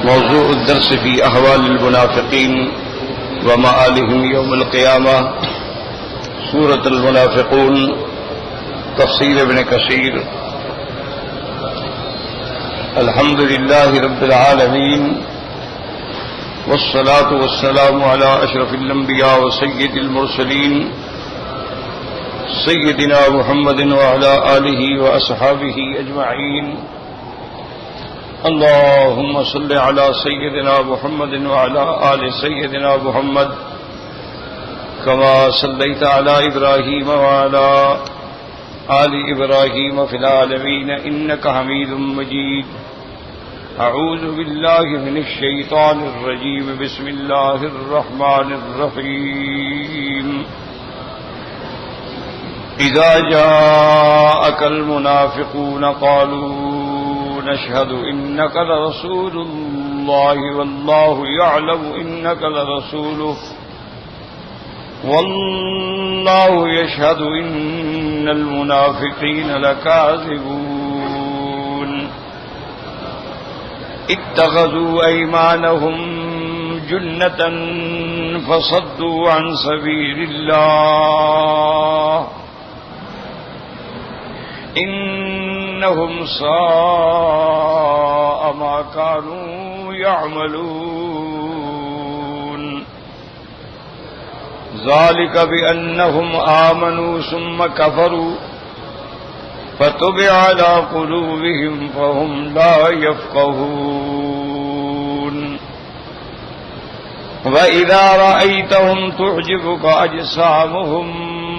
موضوع الدرس في أحوال المنافقين ومآلهم يوم القيامة سورة المنافقون تفسير ابن كثير. الحمد لله رب العالمين والصلاة والسلام على أشرف الأنبياء وسيد المرسلين سيدنا محمد وعلى آله وأصحابه أجمعين. اللهم صل على سيدنا محمد وعلى آل سيدنا محمد كما صليت على إبراهيم وعلى آل إبراهيم في العالمين إنك حميد مجيد. أعوذ بالله من الشيطان الرجيم. بسم الله الرحمن الرحيم. إذا جاءك المنافقون قالوا نشهد إنك لرسول الله والله يعلم إنك لرسوله والله يشهد إن المنافقين لكاذبون. اتخذوا أيمانهم جنة فصدوا عن سبيل الله إنهم ساء ما كانوا يعملون. ذلك بأنهم آمنوا ثم كفروا فطبع على قلوبهم فهم لا يفقهون. وإذا رأيتهم تعجبك أجسامهم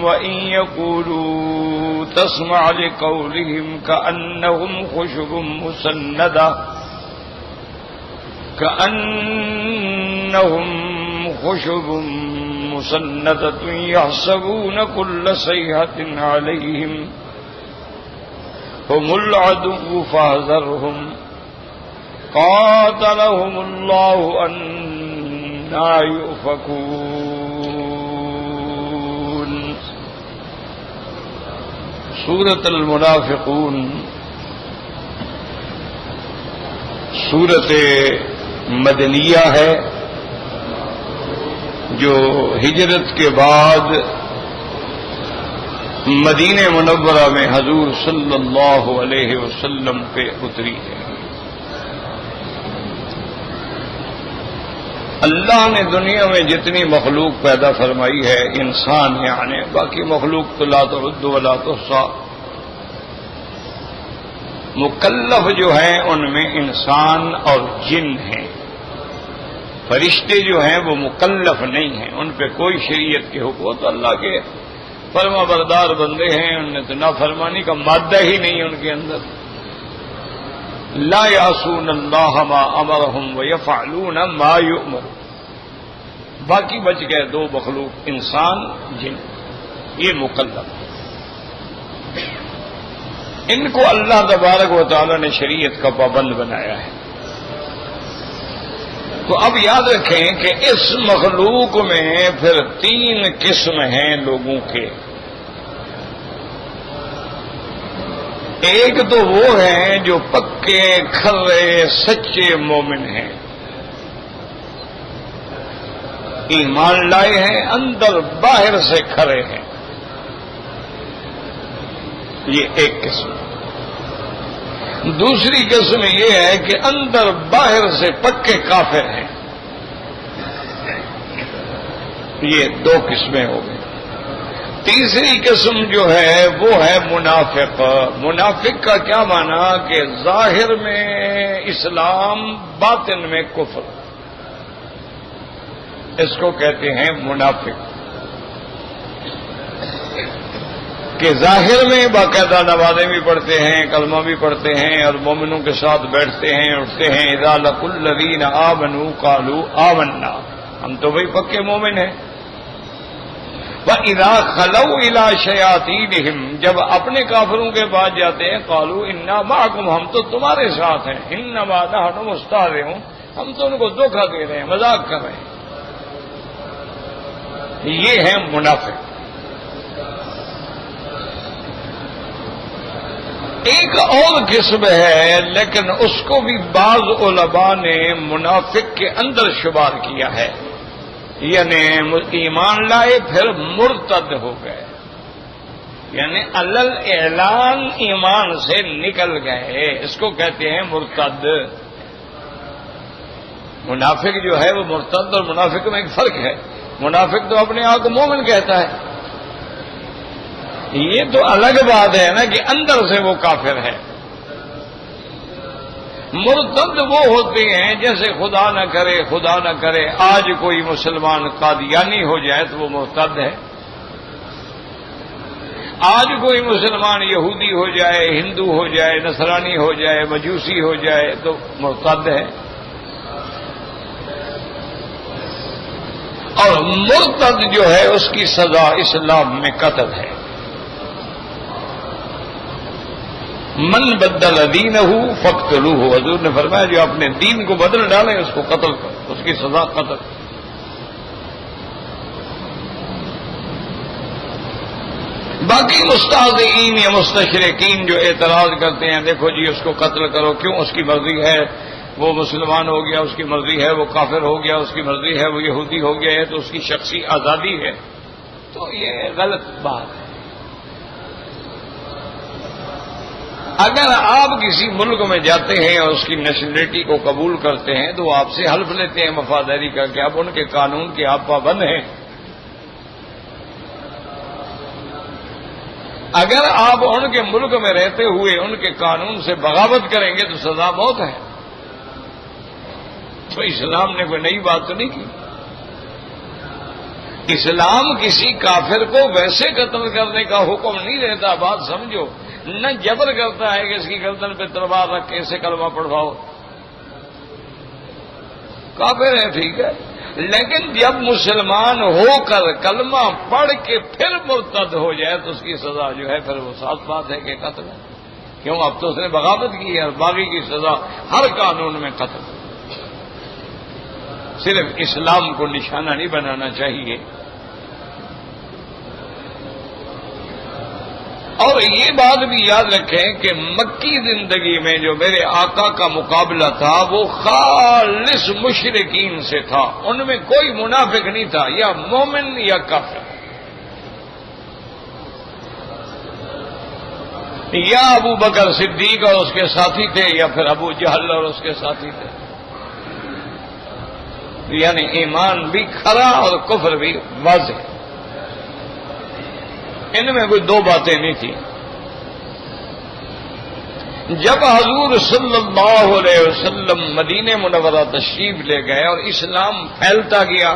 وإن يقولوا تسمع لقولهم كأنهم خشب مسندة يحسبون كل صيحة عليهم هم العدو فاحذرهم قاتلهم الله أنى يؤفكون. سورۃ المنافقون سورت مدنیہ ہے جو ہجرت کے بعد مدینہ منورہ میں حضور صلی اللہ علیہ وسلم پہ اتری ہے. اللہ نے دنیا میں جتنی مخلوق پیدا فرمائی ہے انسان یعنی باقی مخلوق تو لا تعد ولا تحصى، مکلف جو ہیں ان میں انسان اور جن ہیں. فرشتے جو ہیں وہ مکلف نہیں ہیں، ان پہ کوئی شریعت کے حکم تو اللہ کے فرما بردار بندے ہیں. ان نے تو نافرمانی کا مادہ ہی نہیں ان کے اندر. لا یعصون اللہ ما امرہم ویفعلون ما یؤمر. باقی بچ گئے دو مخلوق انسان جن، یہ مکلف. ان کو اللہ تبارک و تعالی نے شریعت کا پابند بنایا ہے. تو اب یاد رکھیں کہ اس مخلوق میں پھر تین قسم ہیں لوگوں کے. ایک تو وہ ہیں جو پکے کھرے سچے مومن ہیں، ایمان لائے ہیں، اندر باہر سے کھرے ہیں. یہ ایک قسم. دوسری قسم یہ ہے کہ اندر باہر سے پکے کافر ہیں. یہ دو قسمیں ہو گئی. تیسری قسم جو ہے وہ ہے منافق. منافق کا کیا معنی کہ ظاہر میں اسلام باطن میں کفر، اس کو کہتے ہیں منافق. کہ ظاہر میں باقاعدہ نمازیں بھی پڑھتے ہیں، کلمہ بھی پڑھتے ہیں اور مومنوں کے ساتھ بیٹھتے ہیں اٹھتے ہیں. اذا لقوا الذین آمنوا قالوا آمنا، ہم تو بھائی پکے مومن ہیں. وَإِذَا خَلَوْا إِلَىٰ شَيَاطِینِهِمْ، جب اپنے کافروں کے پاس جاتے ہیں قالوا اِنَّا مَعَكُمْ، ہم تو تمہارے ساتھ ہیں. إِنَّمَا نَحْنُ مُسْتَهْزِئُونَ، ہم تو ان کو دھوکہ دے رہے ہیں، مذاق کر رہے ہیں. یہ ہیں منافق. ایک اور قسم ہے لیکن اس کو بھی بعض علماء نے منافق کے اندر شمار کیا ہے، یعنی ایمان لائے پھر مرتد ہو گئے، یعنی علل اعلان ایمان سے نکل گئے، اس کو کہتے ہیں مرتد۔ منافق جو ہے وہ مرتد اور منافق میں ایک فرق ہے۔ منافق تو اپنے آپ کو مومن کہتا ہے، یہ تو الگ بات ہے نا کہ اندر سے وہ کافر ہے۔ مرتد وہ ہوتے ہیں جیسے خدا نہ کرے آج کوئی مسلمان قادیانی ہو جائے تو وہ مرتد ہے، آج کوئی مسلمان یہودی ہو جائے، ہندو ہو جائے، نصرانی ہو جائے، مجوسی ہو جائے تو مرتد ہے۔ اور مرتد جو ہے اس کی سزا اسلام میں قتل ہے۔ من بدل دینہ فاقتلوہ، حضور نے فرمایا جو اپنے دین کو بدل ڈالے اس کو قتل کرو، اس کی سزا قتل۔ باقی مستعذین یا مستشرقین جو اعتراض کرتے ہیں دیکھو جی اس کو قتل کرو، کیوں؟ اس کی مرضی ہے، وہ مسلمان ہو گیا، اس کی مرضی ہے وہ کافر ہو گیا، اس کی مرضی ہے وہ یہودی ہو گیا ہے، تو اس کی شخصی آزادی ہے، تو یہ غلط بات ہے۔ اگر آپ کسی ملک میں جاتے ہیں اور اس کی نیشنلٹی کو قبول کرتے ہیں تو وہ آپ سے حلف لیتے ہیں وفاداری کا کہ اب ان کے قانون کے آپ پابند ہیں۔ اگر آپ ان کے ملک میں رہتے ہوئے ان کے قانون سے بغاوت کریں گے تو سزا موت ہے۔ تو اسلام نے کوئی نئی بات تو نہیں کی۔ اسلام کسی کافر کو ویسے قتل کرنے کا حکم نہیں دیتا، بات سمجھو، نہ جبر کرتا ہے کہ اس کی گردن پہ تلوار رکھ کے اسے کلمہ پڑھواؤ۔ کافر ہے ٹھیک ہے، لیکن جب مسلمان ہو کر کلمہ پڑھ کے پھر مرتد ہو جائے تو اس کی سزا جو ہے پھر وہ صاف بات ہے کہ قتل ہے۔ کیوں؟ اب تو اس نے بغاوت کی ہے، اور باغی کی سزا ہر قانون میں قتل۔ صرف اسلام کو نشانہ نہیں بنانا چاہیے۔ اور یہ بات بھی یاد رکھیں کہ مکی زندگی میں جو میرے آقا کا مقابلہ تھا وہ خالص مشرکین سے تھا، ان میں کوئی منافق نہیں تھا، یا مومن یا کافر، یا ابو بکر صدیق اور اس کے ساتھی تھے، یا پھر ابو جہل اور اس کے ساتھی تھے، یعنی ایمان بھی کھرا اور کفر بھی واضح، ان میں کوئی دو باتیں نہیں تھیں۔ جب حضور صلی اللہ علیہ وسلم مدینہ منورہ تشریف لے گئے اور اسلام پھیلتا گیا،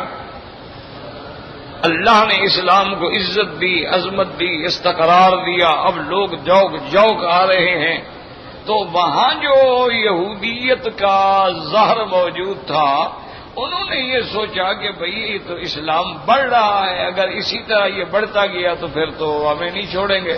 اللہ نے اسلام کو عزت دی، عظمت دی، استقرار دیا، اب لوگ جوک آ رہے ہیں، تو وہاں جو یہودیت کا زہر موجود تھا انہوں نے یہ سوچا کہ بھئی یہ تو اسلام بڑھ رہا ہے، اگر اسی طرح یہ بڑھتا گیا تو پھر تو ہمیں نہیں چھوڑیں گے۔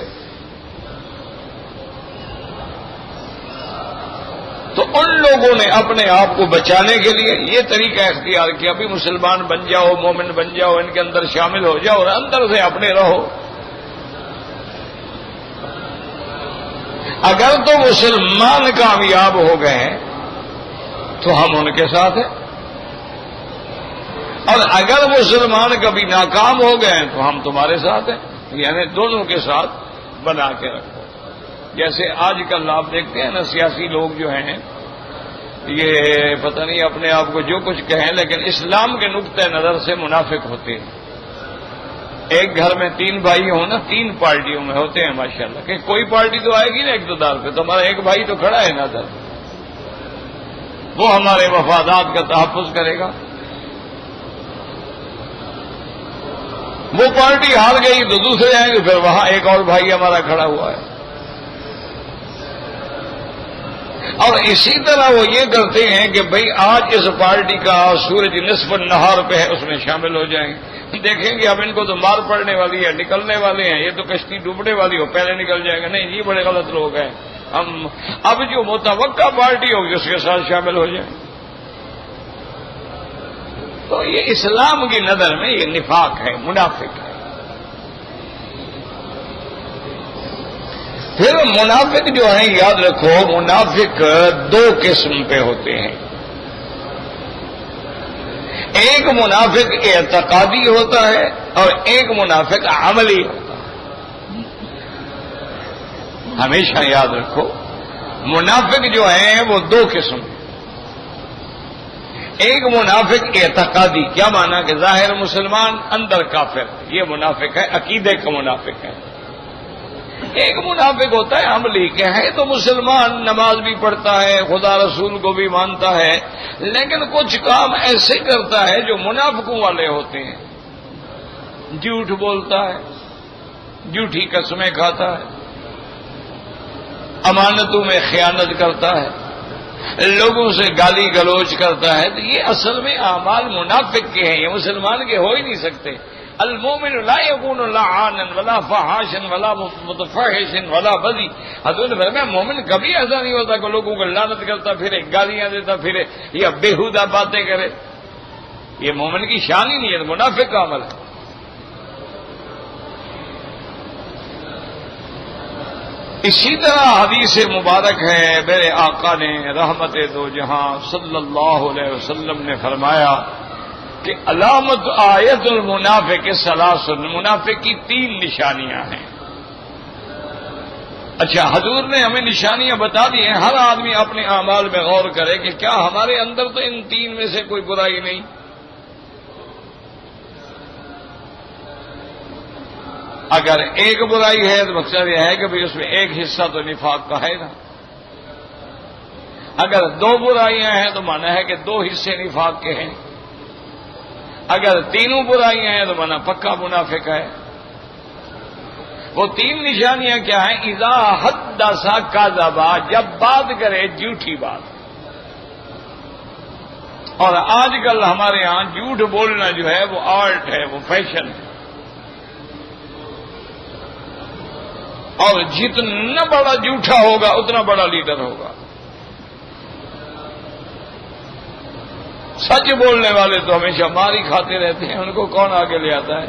تو ان لوگوں نے اپنے آپ کو بچانے کے لیے یہ طریقہ اختیار کیا، بھی مسلمان بن جاؤ، مومن بن جاؤ، ان کے اندر شامل ہو جاؤ اور اندر سے اپنے رہو۔ اگر تو مسلمان کامیاب ہو گئے ہیں تو ہم ان کے ساتھ ہیں، اور اگر مسلمان کبھی ناکام ہو گئے تو ہم تمہارے ساتھ ہیں، یعنی دونوں کے ساتھ بنا کے رکھو۔ جیسے آج کل آپ دیکھتے ہیں نا سیاسی لوگ جو ہیں یہ پتہ نہیں اپنے آپ کو جو کچھ کہیں لیکن اسلام کے نقطۂ نظر سے منافق ہوتے ہیں۔ ایک گھر میں 3 بھائی ہوں نا، 3 پارٹیوں میں ہوتے ہیں ماشاءاللہ، کہ کوئی پارٹی تو آئے گی نا اقتدار پہ، تو ہمارا ایک بھائی تو کھڑا ہے نا ادھر، وہ ہمارے مفادات کا تحفظ کرے گا۔ وہ پارٹی ہار گئی تو دوسرے آئیں گے، پھر وہاں ایک اور بھائی ہمارا کھڑا ہوا ہے۔ اور اسی طرح وہ یہ کرتے ہیں کہ بھئی آج اس پارٹی کا سورج نصف النہار پہ ہے، اس میں شامل ہو جائیں گے، دیکھیں گے اب ان کو تو مار پڑنے والی ہے، نکلنے والے ہیں، یہ تو کشتی ڈوبنے والی ہو پہلے نکل جائے گا، نہیں یہ بڑے غلط لوگ ہیں، ہم اب جو متوقع پارٹی ہوگی اس کے ساتھ شامل ہو جائیں۔ تو یہ اسلام کی نظر میں یہ نفاق ہے، منافق ہے۔ پھر منافق جو ہیں، یاد رکھو منافق دو قسم پہ ہوتے ہیں. ایک منافق اعتقادی ہوتا ہے اور ایک منافق عملی ہوتا ہے. ہمیشہ یاد رکھو منافق جو ہیں وہ دو قسم ہیں. ایک منافق اعتقادی، کیا مانا کہ ظاہر مسلمان اندر کافر، یہ منافق ہے، عقیدے کا منافق ہے. ایک منافق ہوتا ہے عملی، کہ ہے تو مسلمان، نماز بھی پڑھتا ہے، خدا رسول کو بھی مانتا ہے، لیکن کچھ کام ایسے کرتا ہے جو منافقوں والے ہوتے ہیں. جھوٹ بولتا ہے، جھوٹی قسمیں کھاتا ہے، امانتوں میں خیانت کرتا ہے، لوگوں سے گالی گلوچ کرتا ہے. تو یہ اصل میں اعمال منافق کے ہیں، یہ مسلمان کے ہو ہی نہیں سکتے. المومن لا يكون لعانا ولا فحاشا ولا متفحشا ولا بذی. حضور نے فرمایا مومن کبھی ایسا نہیں ہوتا کہ لوگوں کو لعنت کرتا پھرے، گالیاں دیتا پھرے یا بےہودہ باتیں کرے. یہ مومن کی شان ہی نہیں ہے، منافق کا عمل ہے. اسی طرح حدیث مبارک ہے، میرے آقا نے رحمت دو جہاں صلی اللہ علیہ وسلم نے فرمایا کہ علامت آیت المنافق ثلاث، منافق کی 3 نشانیاں ہیں. اچھا حضور نے ہمیں نشانیاں بتا دی ہیں، ہر آدمی اپنے اعمال میں غور کرے کہ کیا ہمارے اندر تو ان 3 میں سے کوئی برائی نہیں. اگر ایک برائی ہے تو مقصد یہ ہے کہ بھئی اس میں ایک حصہ تو نفاق کا ہے نا. اگر 2 برائیاں ہیں تو مانا ہے کہ 2 حصے نفاق کے ہیں. اگر 3 برائیاں ہیں تو مانا پکا منافق ہے. وہ 3 نشانیاں کیا ہیں؟ اذا حدث کذب، جب بات کرے جھوٹی بات. اور آج کل ہمارے ہاں جھوٹ بولنا جو ہے وہ آرٹ ہے، وہ فیشن ہے. اور جتنا بڑا جھوٹا ہوگا اتنا بڑا لیڈر ہوگا. سچ بولنے والے تو ہمیشہ مار ہی کھاتے رہتے ہیں، ان کو کون آگے لے آتا ہے؟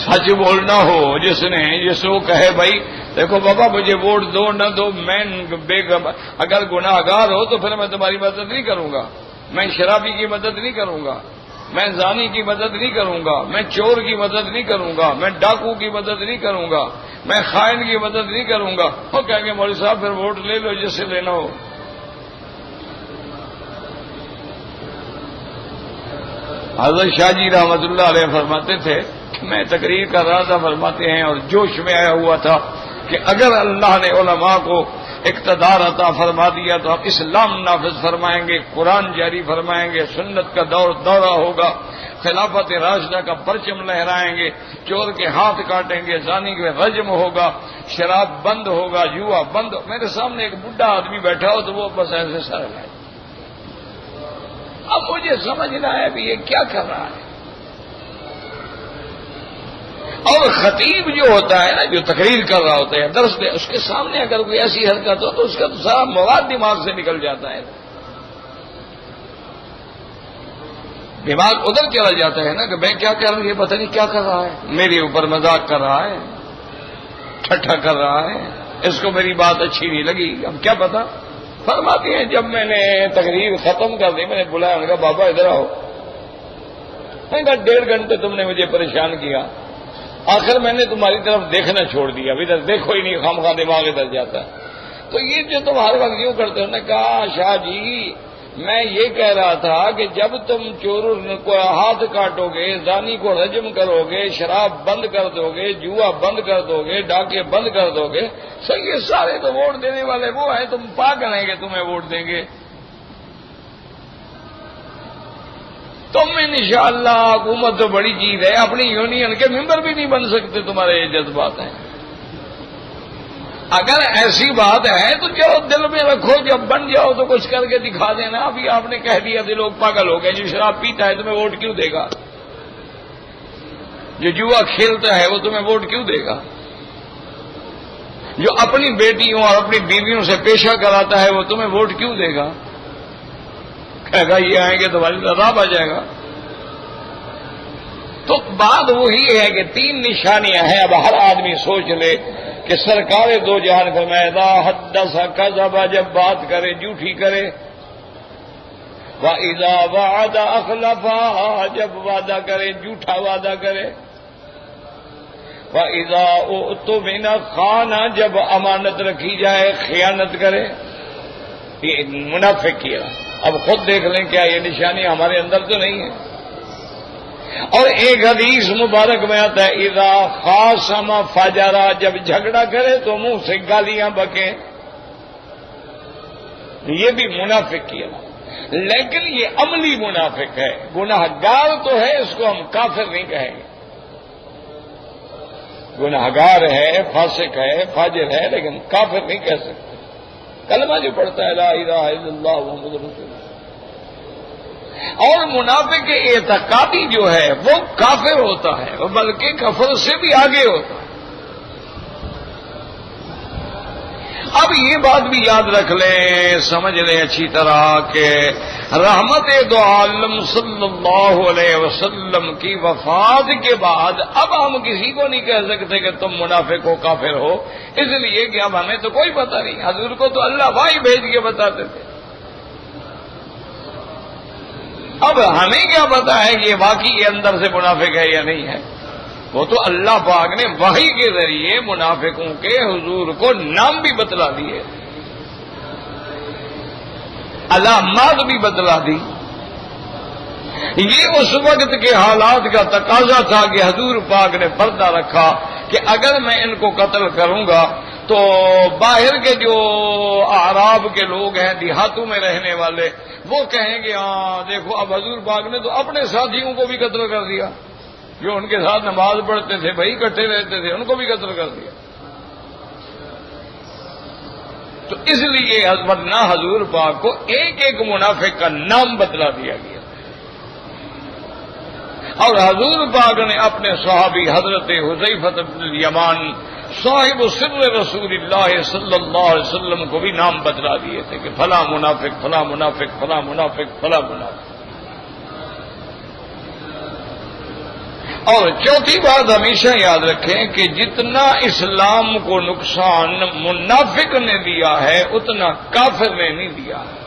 سچ بولنا ہو جس کو کہے بھائی دیکھو بابا مجھے ووٹ دو نہ دو، میں اگر گناہ گار ہو تو پھر میں تمہاری مدد نہیں کروں گا، میں شرابی کی مدد نہیں کروں گا، میں زانی کی مدد نہیں کروں گا، میں چور کی مدد نہیں کروں گا، میں ڈاکو کی مدد نہیں کروں گا، میں خائن کی مدد نہیں کروں گا. وہ کہیں گے مولوی صاحب پھر ووٹ لے لو جس سے لینا ہو. حضرت شاہ جی رحمت اللہ علیہ فرماتے تھے کہ میں تقریر کر رہا تھا، فرماتے ہیں اور جوش میں آیا ہوا تھا کہ اگر اللہ نے علماء کو اقتدار عطا فرما دیا تو ہم اسلام نافذ فرمائیں گے، قرآن جاری فرمائیں گے، سنت کا دورہ ہوگا، خلافت راشدہ کا پرچم لہرائیں گے، چور کے ہاتھ کاٹیں گے، زانی کے رجم ہوگا، شراب بند ہوگا، جوا بند. میرے سامنے ایک بڈھا آدمی بیٹھا ہو تو وہ بس ایسے سر لائے. اب مجھے سمجھنا ہے کہ یہ کیا کر رہا ہے. اور خطیب جو ہوتا ہے نا، جو تقریر کر رہا ہوتا ہے، درس دے، اس کے سامنے اگر کوئی ایسی حرکت ہو تو اس کا تو سارا مواد دماغ سے نکل جاتا ہے. دماغ ادھر چلا جاتا ہے نا کہ میں کیا کر رہا ہوں، یہ پتہ نہیں کیا کر رہا ہے، میرے اوپر مذاق کر رہا ہے، ٹھٹھا کر رہا ہے، اس کو میری بات اچھی نہیں لگی. اب کیا پتا. فرماتے ہیں جب میں نے تقریر ختم کر دی، میں نے بلایا، میں نے کہا بابا ادھر آؤ. میں نے کہا 1.5 گھنٹے تم نے مجھے پریشان کیا، آخر میں نے تمہاری طرف دیکھنا چھوڑ دیا، اب ادھر دیکھو ہی نہیں، خواہ دماغ ادھر جاتا ہے. تو یہ جو تم ہر وقت کیوں کرتے ہو؟ نے کہا شاہ جی میں یہ کہہ رہا تھا کہ جب تم چور کو ہاتھ کاٹو گے، زانی کو رجم کرو گے، شراب بند کر دو گے، جوا بند کر دو گے، ڈاکے بند کر دو گے، سر یہ سارے تو ووٹ دینے والے وہ ہیں، تم پاگل ہیں کہ تمہیں ووٹ دیں گے. تم انشاءاللہ حکومت تو بڑی چیز ہے، اپنی یونین کے ممبر بھی نہیں بن سکتے، تمہارے یہ جذبات ہیں. اگر ایسی بات ہے تو جو دل میں رکھو، جب بن جاؤ تو کچھ کر کے دکھا دینا. ابھی آپ نے کہہ دیا کہ لوگ پاگل ہو گئے، جو شراب پیتا ہے تمہیں ووٹ کیوں دے گا؟ جو جوا کھیلتا ہے وہ تمہیں ووٹ کیوں دے گا؟ جو اپنی بیٹیوں اور اپنی بیویوں سے پیشہ کراتا ہے وہ تمہیں ووٹ کیوں دے گا؟ کہے گا یہ آئیں گے تو تمہاری عذاب آ جائے گا. تو بات وہی ہے کہ 3 نشانیاں ہیں. اب ہر آدمی سوچ لے کہ سرکار دو جہان فرمایا اذا حدث کذب، جب بات کرے جھوٹی کرے، وَإِذَا وَعَدَ أَخْلَفَ، جب وعدہ کرے جھوٹا وعدہ کرے، وَإِذَا اؤْتُمِنَ خَانَ، جب امانت رکھی جائے خیانت کرے. یہ منافق کیا. اب خود دیکھ لیں کیا یہ نشانی ہمارے اندر تو نہیں ہے. اور ایک حدیث مبارک میں آتا ہے اذا خاصم فجر، جب جھگڑا کرے تو منہ سے گالیاں بکے. یہ بھی منافق کیا. لیکن یہ عملی منافق ہے. گناہ گار تو ہے، اس کو ہم کافر نہیں کہیں گے. گناہ گار ہے، فاسق ہے، فاجر ہے، لیکن کافر نہیں کہہ سکتے. کلمہ جو پڑھتا ہے لا الہ الا اللہ محمد رسول اللہ. اور منافق اعتقادی جو ہے وہ کافر ہوتا ہے، وہ بلکہ کفر سے بھی آگے ہوتا ہے. اب یہ بات بھی یاد رکھ لیں، سمجھ لیں اچھی طرح کہ رحمت دو عالم صلی اللہ علیہ وسلم کی وفات کے بعد اب ہم کسی کو نہیں کہہ سکتے کہ تم منافق ہو، کافر ہو، اس لیے کہ اب ہمیں تو کوئی پتہ نہیں. حضور کو تو اللہ وحی بھیج کے بتاتے تھے. اب ہمیں کیا پتا ہے کہ یہ واقعی اندر سے منافق ہے یا نہیں ہے. وہ تو اللہ پاک نے وحی کے ذریعے منافقوں کے حضور کو نام بھی بتلا دیے، علامات بھی بتلا دی. یہ اس وقت کے حالات کا تقاضا تھا کہ حضور پاک نے پردہ رکھا کہ اگر میں ان کو قتل کروں گا تو باہر کے جو اعراب کے لوگ ہیں، دیہاتوں میں رہنے والے، وہ کہیں گے ہاں دیکھو اب حضور پاک نے تو اپنے ساتھیوں کو بھی قتل کر دیا، جو ان کے ساتھ نماز پڑھتے تھے، بھائی اکٹھے رہتے تھے، ان کو بھی قتل کر دیا. تو اس لیے ورنہ حضور پاک کو ایک ایک منافق کا نام بتلا دیا گیا. اور حضور پاک نے اپنے صحابی حضرت حذیفہ بن الیمان صاحب سر رسول اللہ صلی اللہ علیہ وسلم کو بھی نام بتلا دیے تھے کہ فلاں منافق، فلاں منافق، فلاں منافق، فلاں منافق. اور چوتھی بات ہمیشہ یاد رکھیں کہ جتنا اسلام کو نقصان منافق نے دیا ہے اتنا کافر نے نہیں دیا ہے.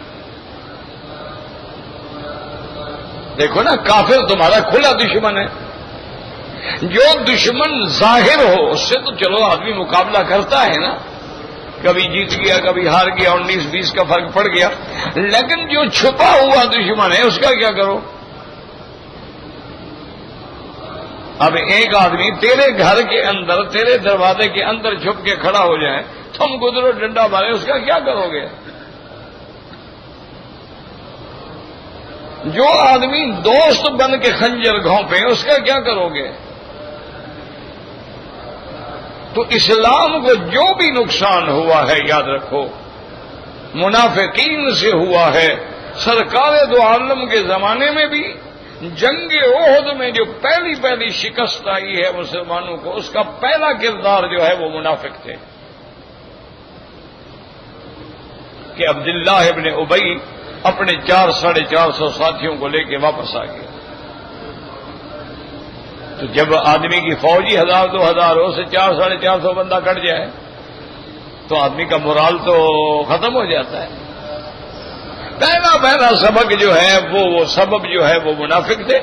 دیکھو نا، کافر تمہارا کھلا دشمن ہے. جو دشمن ظاہر ہو اس سے تو چلو آدمی مقابلہ کرتا ہے نا، کبھی جیت گیا کبھی ہار گیا، 19-20 کا فرق پڑ گیا. لیکن جو چھپا ہوا دشمن ہے اس کا کیا کرو؟ اب ایک آدمی تیرے گھر کے اندر، تیرے دروازے کے اندر چھپ کے کھڑا ہو جائے، تم گزرو ڈنڈا مارے، اس کا کیا کرو گے؟ جو آدمی دوست بن کے خنجر گھونپے اس کا کیا کرو گے؟ تو اسلام کو جو بھی نقصان ہوا ہے یاد رکھو منافقین سے ہوا ہے. سرکار دو عالم کے زمانے میں بھی جنگ احد میں جو پہلی شکست آئی ہے مسلمانوں کو، اس کا پہلا کردار جو ہے وہ منافق تھے. کہ عبداللہ ابن ابی اپنے 400-450 ساتھیوں کو لے کے واپس آ گیا. تو جب آدمی کی فوجی 1000-2000 ہو سے 400-450 بندہ کٹ جائے تو آدمی کا morال تو ختم ہو جاتا ہے. پہلا سبق جو ہے وہ سبب جو ہے وہ منافق تھے.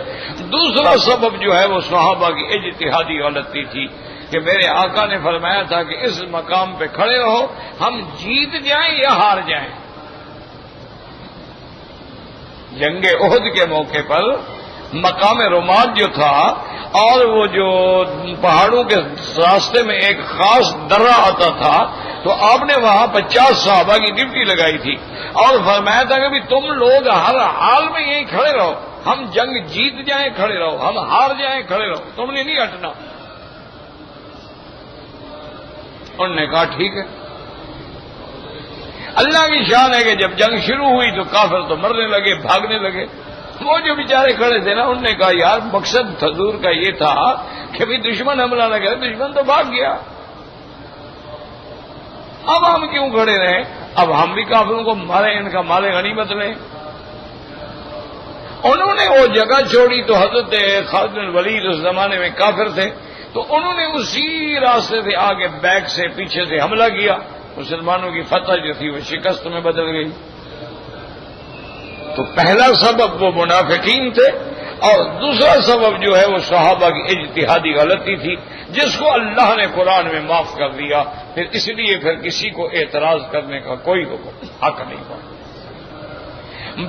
دوسرا سبب جو ہے وہ صحابہ کی اجتہادی غلطی تھی کہ میرے آقا نے فرمایا تھا کہ اس مقام پہ کھڑے رہو، ہم جیت جائیں یا ہار جائیں. جنگ احد کے موقع پر مقام رماد جو تھا اور وہ جو پہاڑوں کے راستے میں ایک خاص درہ آتا تھا، تو آپ نے وہاں 50 صحابہ کی ڈیوٹی لگائی تھی اور فرمایا تھا کہ بھی تم لوگ ہر حال میں یہیں کھڑے رہو، ہم جنگ جیت جائیں کھڑے رہو، ہم ہار جائیں کھڑے رہو، تم نے نہیں ہٹنا. انہوں نے کہا ٹھیک ہے. اللہ کی شان ہے کہ جب جنگ شروع ہوئی تو کافر تو مرنے لگے، بھاگنے لگے. وہ جو بیچارے کھڑے تھے نا، انہوں نے کہا یار مقصد حضور کا یہ تھا کہ بھی دشمن حملہ نہ کرے، دشمن تو بھاگ گیا، اب ہم کیوں کھڑے رہے؟ اب ہم بھی کافروں کو مارے، ان کا مال غنیمت لیں. انہوں نے وہ جگہ چھوڑی تو حضرت خالد بن ولید اس زمانے میں کافر تھے، تو انہوں نے اسی راستے سے آگے بیک سے پیچھے سے حملہ کیا، مسلمانوں کی فتح جو تھی وہ شکست میں بدل گئی۔ تو پہلا سبب وہ منافقین تھے، اور دوسرا سبب جو ہے وہ صحابہ کی اجتہادی غلطی تھی، جس کو اللہ نے قرآن میں معاف کر دیا، پھر اس لیے پھر کسی کو اعتراض کرنے کا کوئی حق نہیں ہوا،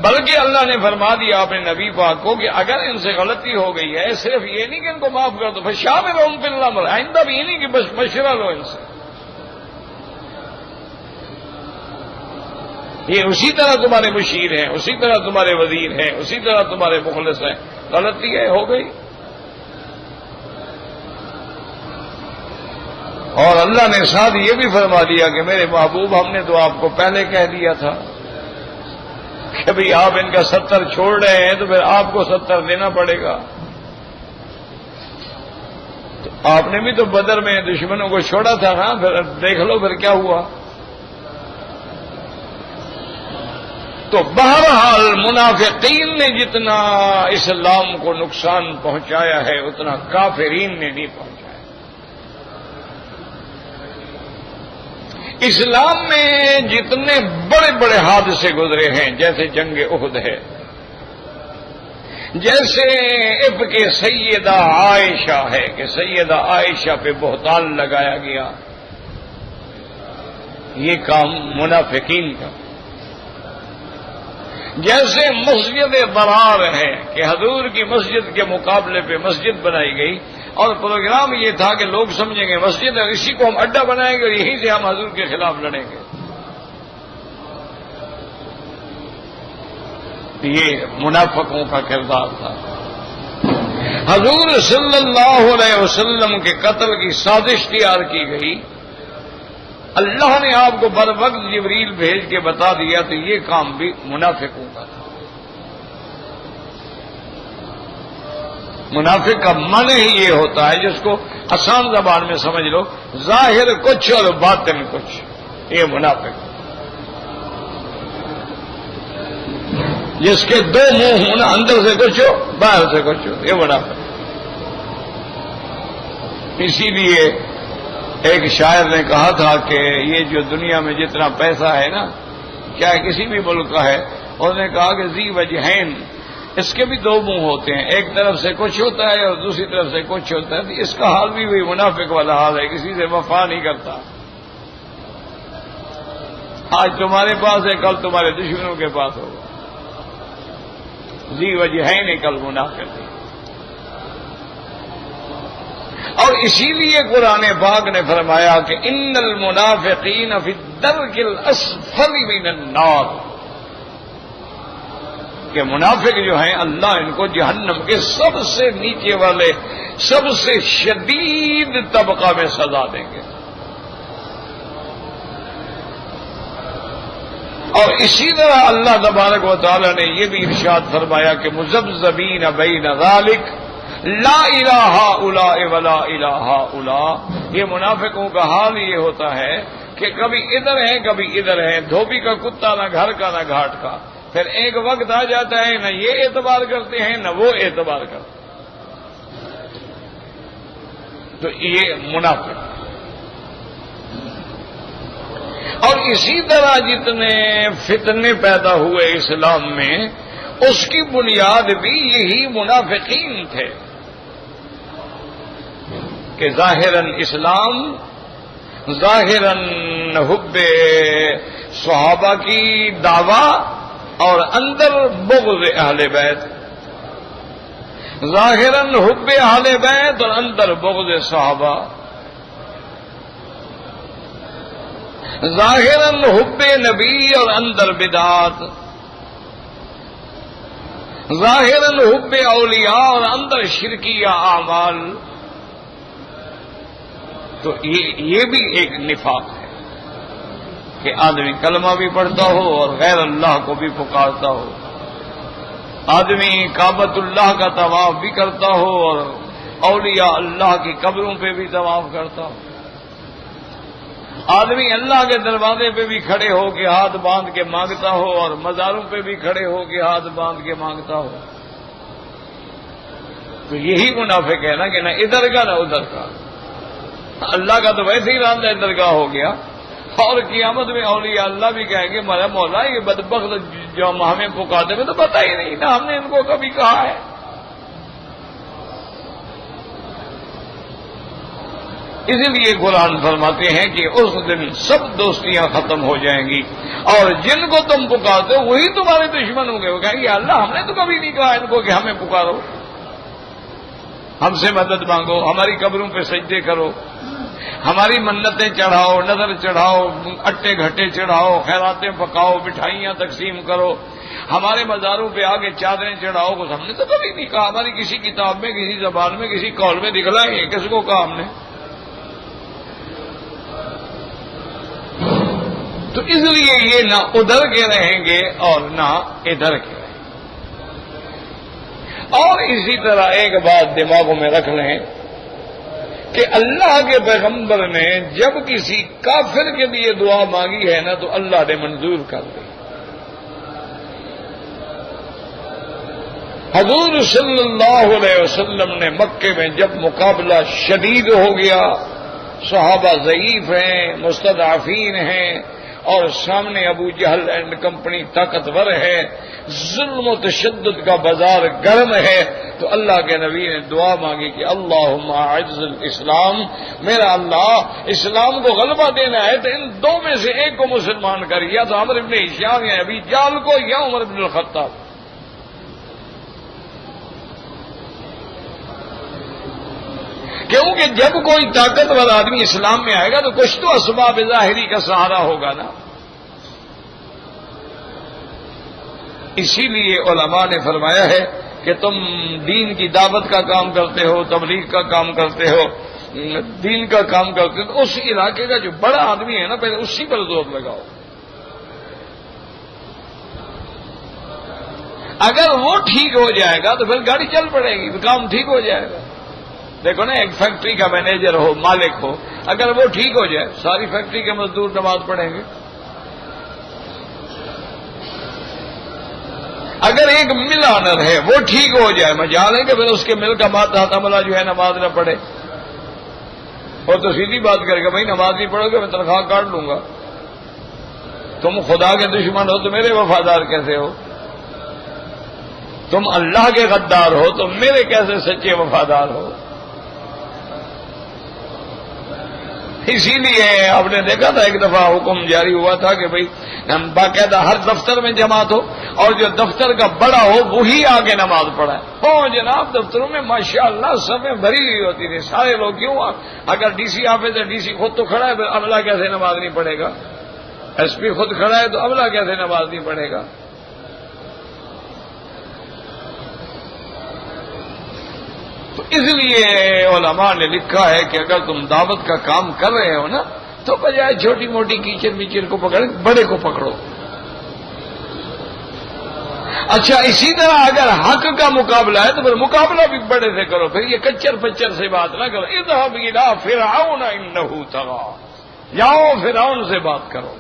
بلکہ اللہ نے فرما دیا اپنے نبی پاک کو کہ اگر ان سے غلطی ہو گئی ہے، صرف یہ نہیں کہ ان کو معاف کر دو، پھر شاملہم فی الامر، آئندہ بھی یہ نہیں کہ بس مشورہ لو ان سے، یہ اسی طرح تمہارے مشیر ہیں، اسی طرح تمہارے وزیر ہیں، اسی طرح تمہارے مخلص ہیں، غلطی ہے ہو گئی۔ اور اللہ نے ساتھ یہ بھی فرما دیا کہ میرے محبوب ہم نے تو آپ کو پہلے کہہ دیا تھا کہ بھئی آپ ان کا 70 چھوڑ رہے ہیں تو پھر آپ کو 70 دینا پڑے گا۔ تو آپ نے بھی تو بدر میں دشمنوں کو چھوڑا تھا نا، پھر دیکھ لو پھر کیا ہوا۔ تو بہرحال منافقین نے جتنا اسلام کو نقصان پہنچایا ہے اتنا کافرین نے نہیں پہنچایا۔ اسلام میں جتنے بڑے بڑے حادثے گزرے ہیں، جیسے جنگ احد ہے، جیسے افک سیدہ عائشہ ہے کہ سیدہ عائشہ پہ بہتان لگایا گیا، یہ کام منافقین کا، جیسے مسجد ضرار ہے کہ حضور کی مسجد کے مقابلے پہ مسجد بنائی گئی، اور پروگرام یہ تھا کہ لوگ سمجھیں گے مسجد ہے، اسی کو ہم اڈا بنائیں گے اور یہیں سے ہم حضور کے خلاف لڑیں گے۔ یہ منافقوں کا کردار تھا۔ حضور صلی اللہ علیہ وسلم کے قتل کی سازش تیار کی گئی، اللہ نے آپ کو بر وقت جبریل بھیج کے بتا دیا، تو یہ کام بھی منافقوں کا تھا۔ منافق کا معنی ہی یہ ہوتا ہے، جس کو آسان زبان میں سمجھ لو، ظاہر کچھ اور باطن کچھ، یہ منافق، جس کے دو منہ ہونا، اندر سے کچھ ہو باہر سے کچھ ہو، یہ منافق۔ اسی لیے ایک شاعر نے کہا تھا کہ یہ جو دنیا میں جتنا پیسہ ہے نا، چاہے کسی بھی ملک کا ہے، اس نے کہا کہ ذی وجہین، اس کے بھی دو منہ ہوتے ہیں، ایک طرف سے کچھ ہوتا ہے اور دوسری طرف سے کچھ ہوتا ہے۔ اس کا حال بھی وہی منافق والا حال ہے، کسی سے وفا نہیں کرتا، آج تمہارے پاس ہے کل تمہارے دشمنوں کے پاس ہوگا، ذی وجہین کل منافق۔ اور اسی لیے قرآن پاک نے فرمایا کہ ان المنافقین فی الدرک الاسفل من النار، کہ منافق جو ہیں اللہ ان کو جہنم کے سب سے نیچے والے سب سے شدید طبقہ میں سزا دیں گے۔ اور اسی طرح اللہ تبارک و تعالی نے یہ بھی ارشاد فرمایا کہ مذبذبین بین ذالک لا الہ الا ولا الہ الا، یہ منافقوں کا حال یہ ہوتا ہے کہ کبھی ادھر ہیں کبھی ادھر ہیں، دھوبی کا کتا نہ گھر کا نہ گھاٹ کا، پھر ایک وقت آ جاتا ہے نہ یہ اعتبار کرتے ہیں نہ وہ اعتبار کرتے ہیں، تو یہ منافق۔ اور اسی طرح جتنے فتنے پیدا ہوئے اسلام میں، اس کی بنیاد بھی یہی منافقین تھے کہ ظاہراً اسلام، ظاہراً حب صحابہ کی دعویٰ اور اندر بغض اہل بیت، ظاہراً حب اہل بیت اور اندر بغض صحابہ، ظاہراً حب نبی اور اندر بدعات، ظاہراً حب اولیاء اور اندر شرکیہ اعمال، تو یہ بھی ایک نفاق ہے کہ آدمی کلمہ بھی پڑھتا ہو اور غیر اللہ کو بھی پکارتا ہو، آدمی کعبۃ اللہ کا طواف بھی کرتا ہو اور اولیاء اللہ کی قبروں پہ بھی طواف کرتا ہو، آدمی اللہ کے دروازے پہ بھی کھڑے ہو کے ہاتھ باندھ کے مانگتا ہو اور مزاروں پہ بھی کھڑے ہو کے ہاتھ باندھ کے مانگتا ہو، تو یہی منافق ہے نا کہ نہ ادھر کا نہ ادھر کا. اللہ کا تو ویسے ہی راندہ درگاہ ہو گیا. اور قیامت میں اولیاء اللہ بھی کہیں گے میرا مولا یہ بدبخت جو ہمیں پکارتے میں تو پتہ ہی نہیں تھا ہم نے ان کو کبھی کہا ہے. اسی لیے قرآن فرماتے ہیں کہ اس دن سب دوستیاں ختم ہو جائیں گی اور جن کو تم پکارتے ہو وہی تمہارے دشمن ہوں گے. وہ کہیں گے اللہ ہم نے تو کبھی نہیں کہا ان کو کہ ہمیں پکارو, ہم سے مدد مانگو, ہماری قبروں پہ سجدے کرو, ہماری منتیں چڑھاؤ, نظر چڑھاؤ, اٹے گھٹے چڑھاؤ, خیراتیں پکاؤ, مٹھائیاں تقسیم کرو, ہمارے مزاروں پہ آگے چادریں چڑھاؤ. کچھ ہم نے تو کبھی نہیں کہا. ہماری کسی کتاب میں, کسی زبان میں, کسی قول میں دکھلائیں گے کس کو کہا ہم نے. تو اس لیے یہ نہ ادھر کے رہیں گے اور نہ ادھر کے رہیں گے. اور اسی طرح ایک بات دماغوں میں رکھ لیں کہ اللہ کے پیغمبر نے جب کسی کافر کے لیے دعا مانگی ہے نا تو اللہ نے منظور کر دی. حضور صلی اللہ علیہ وسلم نے مکے میں جب مقابلہ شدید ہو گیا, صحابہ ضعیف ہیں, مستضعفین ہیں, اور سامنے ابو جہل اینڈ کمپنی طاقتور ہے, ظلم و تشدد کا بازار گرم ہے, تو اللہ کے نبی نے دعا مانگی کہ اللہم اعز الاسلام, میرا اللہ اسلام کو غلبہ دینا ہے تو ان دو میں سے ایک کو مسلمان کر, یا تو عمرو بن ہشام یا ابی جہل کو یا عمر بن الخطاب. کیونکہ جب کوئی طاقتور آدمی اسلام میں آئے گا تو کچھ تو اسباب ظاہری کا سہارا ہوگا نا. اسی لیے علماء نے فرمایا ہے کہ تم دین کی دعوت کا کام کرتے ہو, تبلیغ کا کام کرتے ہو, دین کا کام کرتے ہو, تو اس علاقے کا جو بڑا آدمی ہے نا پہلے اسی پر زور لگاؤ. اگر وہ ٹھیک ہو جائے گا تو پھر گاڑی چل پڑے گی, کام ٹھیک ہو جائے گا. دیکھو نا ایک فیکٹری کا مینیجر ہو, مالک ہو, اگر وہ ٹھیک ہو جائے ساری فیکٹری کے مزدور نماز پڑھیں گے. اگر ایک مل آنر ہے وہ ٹھیک ہو جائے, مجال ہے کہ پھر اس کے مل کا ماتحت عملہ جو ہے نماز نہ پڑھے, اور تو سیدھی بات کر کے بھائی نماز نہیں پڑھو گے میں تنخواہ کاٹ لوں گا. تم خدا کے دشمن ہو تو میرے وفادار کیسے ہو؟ تم اللہ کے غدار ہو تو میرے کیسے سچے وفادار ہو؟ اسی لیے آپ نے دیکھا تھا ایک دفعہ حکم جاری ہوا تھا کہ بھئی باقاعدہ ہر دفتر میں جماعت ہو اور جو دفتر کا بڑا ہو وہی آگے نماز پڑھائے. جناب دفتروں میں ماشاءاللہ سبیں بھری ہوئی ہوتی تھی, سارے لوگ کیوں, اگر ڈی سی آفس ہے ڈی سی خود تو کھڑا ہے پھر عملہ کیسے نماز نہیں پڑھے گا, ایس پی خود کھڑا ہے تو عملہ کیسے نماز نہیں پڑھے گا. تو اس لیے علماء نے لکھا ہے کہ اگر تم دعوت کا کام کر رہے ہو نا تو بجائے چھوٹی موٹی کیچڑ میچڑ کو پکڑ بڑے کو پکڑو. اچھا اسی طرح اگر حق کا مقابلہ ہے تو پھر مقابلہ بھی بڑے سے کرو, پھر یہ کچر پچر سے بات نہ کرو. اذهب الى فرعون انه طغى, جاؤ فرعون سے بات کرو.